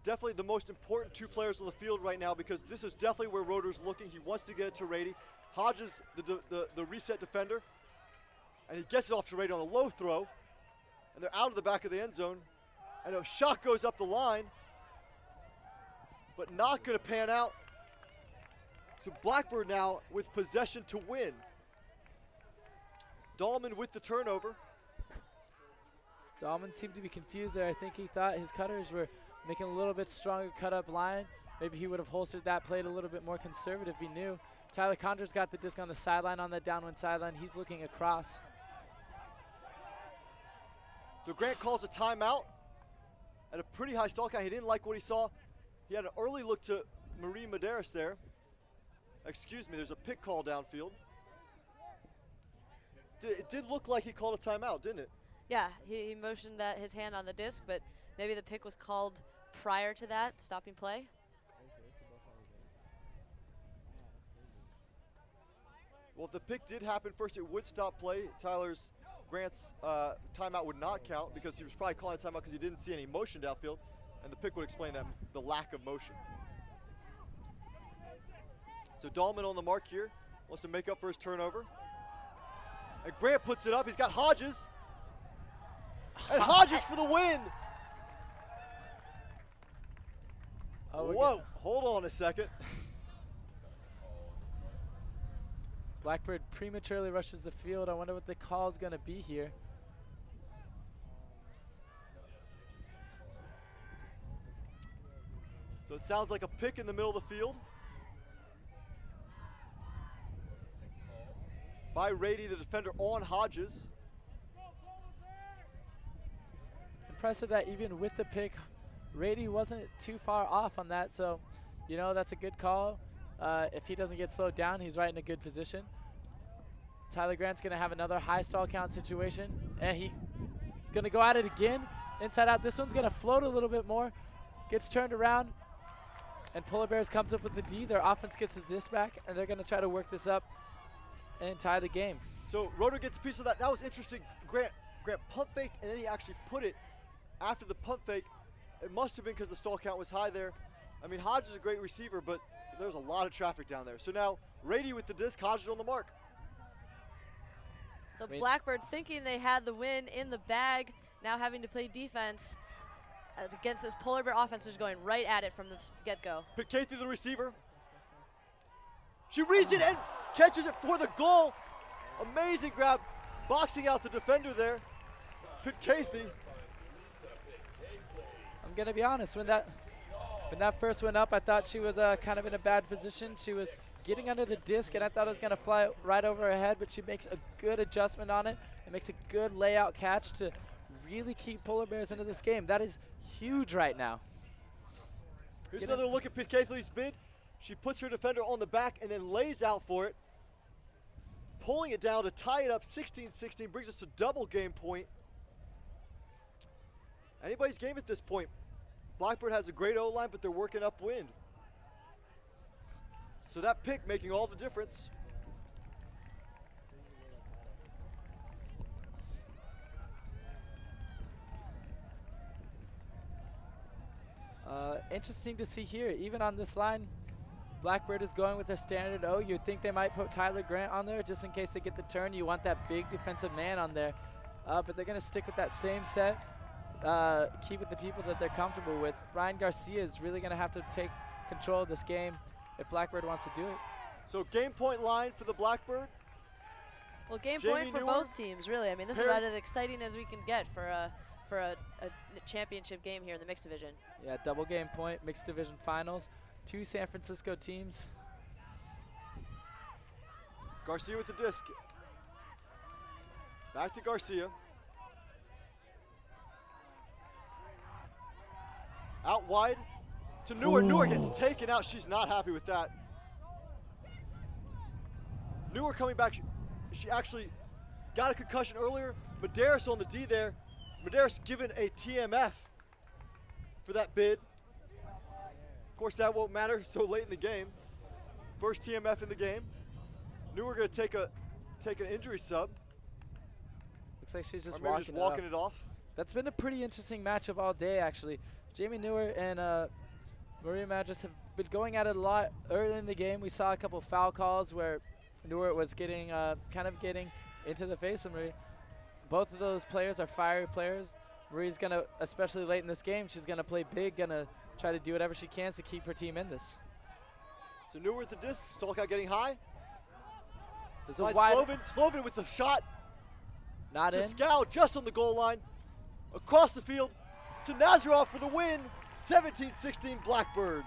Definitely the most important 2 players on the field right now, because this is definitely where Roeder's looking. He wants to get it to Rady. Hodges, the reset defender, and he gets it off to Rady on a low throw, and they're out of the back of the end zone, and a shot goes up the line, but not going to pan out. So Blackbird now with possession to win. Dahlman with the turnover. Dahlman seemed to be confused there. I think he thought his cutters were making a little bit stronger cut-up line. Maybe he would have holstered that, played a little bit more conservative if he knew. Tyler Conjur's got the disc on the sideline, on that downwind sideline. He's looking across. So Grant calls a timeout at a pretty high stall count. He didn't like what he saw. He had an early look to Marie Medeiros there. Excuse me, there's a pick call downfield. It did look like he called a timeout, didn't it? Yeah, he motioned that his hand on the disc, but maybe the pick was called prior to that, stopping play. Well, if the pick did happen first, it would stop play. Grant's timeout would not count because he was probably calling a timeout because he didn't see any motion downfield, and the pick would explain that, the lack of motion. So Dahlman on the mark here, wants to make up for his turnover. And Grant puts it up, he's got Hodges. And Hodges for the win. Oh, whoa, hold on a second. Blackbird prematurely rushes the field. I wonder what the call is going to be here. So it sounds like a pick in the middle of the field by Rady, the defender, on Hodges. Impressive that even with the pick, Rady wasn't too far off on that. So, you know, that's a good call. If he doesn't get slowed down, he's right in a good position. Tyler Grant's going to have another high stall count situation, and he's going to go at it again, inside out. This one's going to float a little bit more, gets turned around, and Polar Bears comes up with the D. Their offense gets the disc back, and they're going to try to work this up and tie the game. So Rotor gets a piece of that. That was interesting. Grant pump faked, and then he actually put it after the pump fake. It must have been because the stall count was high there. I mean, Hodge is a great receiver, but there's a lot of traffic down there. So now Rady with the disc, Hodge is on the mark. So Blackbird thinking they had the win in the bag, now having to play defense against this Polar Bear offense, who's going right at it from the get-go. Pitcahy, the receiver. She reads it and catches it for the goal. Amazing grab, boxing out the defender there. Pitcahy. I'm gonna be honest, when that first went up, I thought she was kind of in a bad position. She was getting under the disc, and I thought it was gonna fly right over her head, but she makes a good adjustment on it and makes a good layout catch to really keep Polar Bears into this game. That is huge right now. Here's another look at Pitcathy's bid. She puts her defender on the back and then lays out for it, pulling it down to tie it up 16-16, brings us to double game point. Anybody's game at this point. Blackbird has a great O-line, but they're working upwind. So that pick making all the difference. Interesting to see here, even on this line, Blackbird is going with their standard O. You'd think they might put Tyler Grant on there just in case they get the turn. You want that big defensive man on there, but they're going to stick with that same set, keep with the people that they're comfortable with. Ryan Garcia is really going to have to take control of this game if Blackbird wants to do it. So game point line for the Blackbird. Well, game Jamie point for Newer, both teams, really. I mean, this is about as exciting as we can get for a championship game here in the mixed division. Yeah, double game point, mixed division finals. Two San Francisco teams. Garcia with the disc. Back to Garcia. Out wide to Newer. Newer gets taken out. She's not happy with that. Newer coming back. She actually got a concussion earlier. Medeiros on the D there. Medeiros given a TMF for that bid. Of course, that won't matter so late in the game. First TMF in the game. Newer going to take an injury sub. Looks like she's just walking it off. That's been a pretty interesting matchup all day, actually. Jamie Newer and Maria Madras have been going at it a lot early in the game. We saw a couple foul calls where Newer was getting kind of getting into the face of Maria. Both of those players are fiery players. Maria's going to, especially late in this game, she's going to play big, going to try to do whatever she can to keep her team in this. So Newer with the disc, Stalkout getting high. There's a wide Sloven with the shot. Not in. Scow just on the goal line. Across the field to Nazarov for the win. 17-16 Blackbird.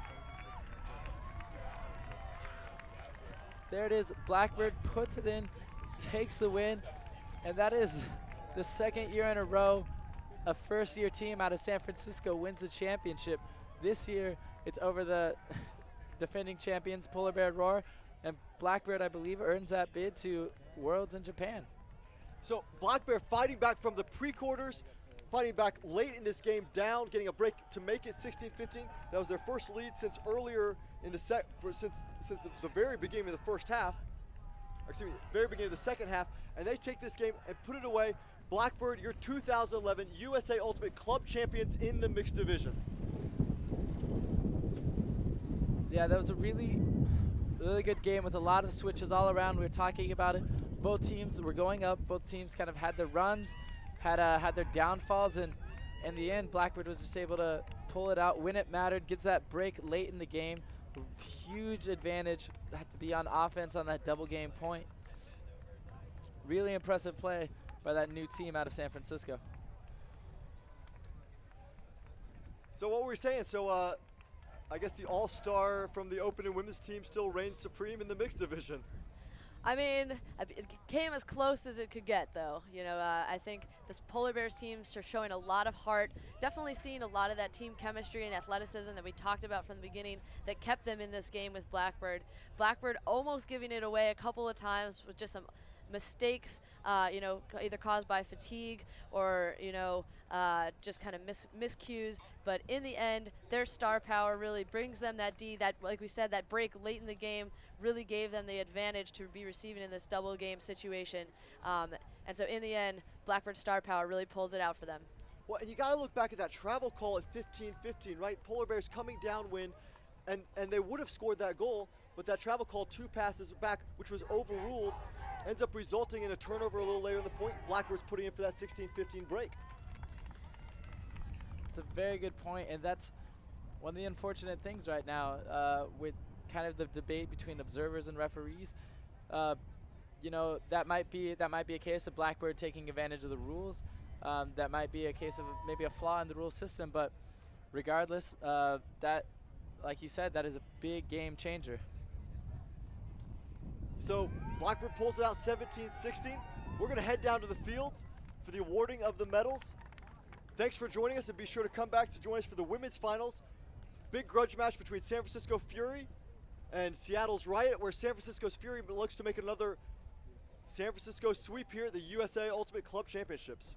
There it is. Blackbird puts it in, takes the win, and that is the second year in a row a first-year team out of San Francisco wins the championship. This year, it's over the defending champions, Polar Bear Roar, and Blackbird, I believe, earns that bid to Worlds in Japan. So Blackbird fighting back from the pre-quarters, fighting back late in this game, down, getting a break to make it 16-15. That was their first lead since earlier in the since the very beginning of the first half. Excuse me, very beginning of the second half, and they take this game and put it away. Blackbird, your 2011 USA Ultimate Club champions in the mixed division. Yeah, that was a really good game with a lot of switches all around. We were talking about it. Both teams were going up. Both teams kind of had their runs, had their downfalls, and in the end, Blackbird was just able to pull it out. When it mattered, gets that break late in the game. Huge advantage. Had to be on offense on that double game point. Really impressive play by that new team out of San Francisco. So what were we saying? So I guess the all-star from the open and women's team still reigns supreme in the mixed division. I mean, it came as close as it could get, though. You know, I think this Polar Bears team are showing a lot of heart. Definitely seeing a lot of that team chemistry and athleticism that we talked about from the beginning that kept them in this game with Blackbird. Blackbird almost giving it away a couple of times with just some mistakes, either caused by fatigue or, just kind of miscues. But in the end, their star power really brings them that D. That, like we said, that break late in the game really gave them the advantage to be receiving in this double game situation. And so in the end, Blackbird star power really pulls it out for them. Well, and you got to look back at that travel call at 15-15, right? Polar Bears coming downwind, and they would have scored that goal, but that travel call 2 passes back, which was overruled, ends up resulting in a turnover a little later in the point. Blackbird's putting in for that 16-15 break. It's a very good point, and that's one of the unfortunate things right now with kind of the debate between observers and referees. That might be a case of Blackbird taking advantage of the rules. That might be a case of maybe a flaw in the rule system, but regardless, that, like you said, that is a big game changer. So Blackbird pulls it out 17-16. We're going to head down to the fields for the awarding of the medals. Thanks for joining us, and be sure to come back to join us for the women's finals. Big grudge match between San Francisco Fury and Seattle's Riot, where San Francisco's Fury looks to make another San Francisco sweep here at the USA Ultimate Club Championships.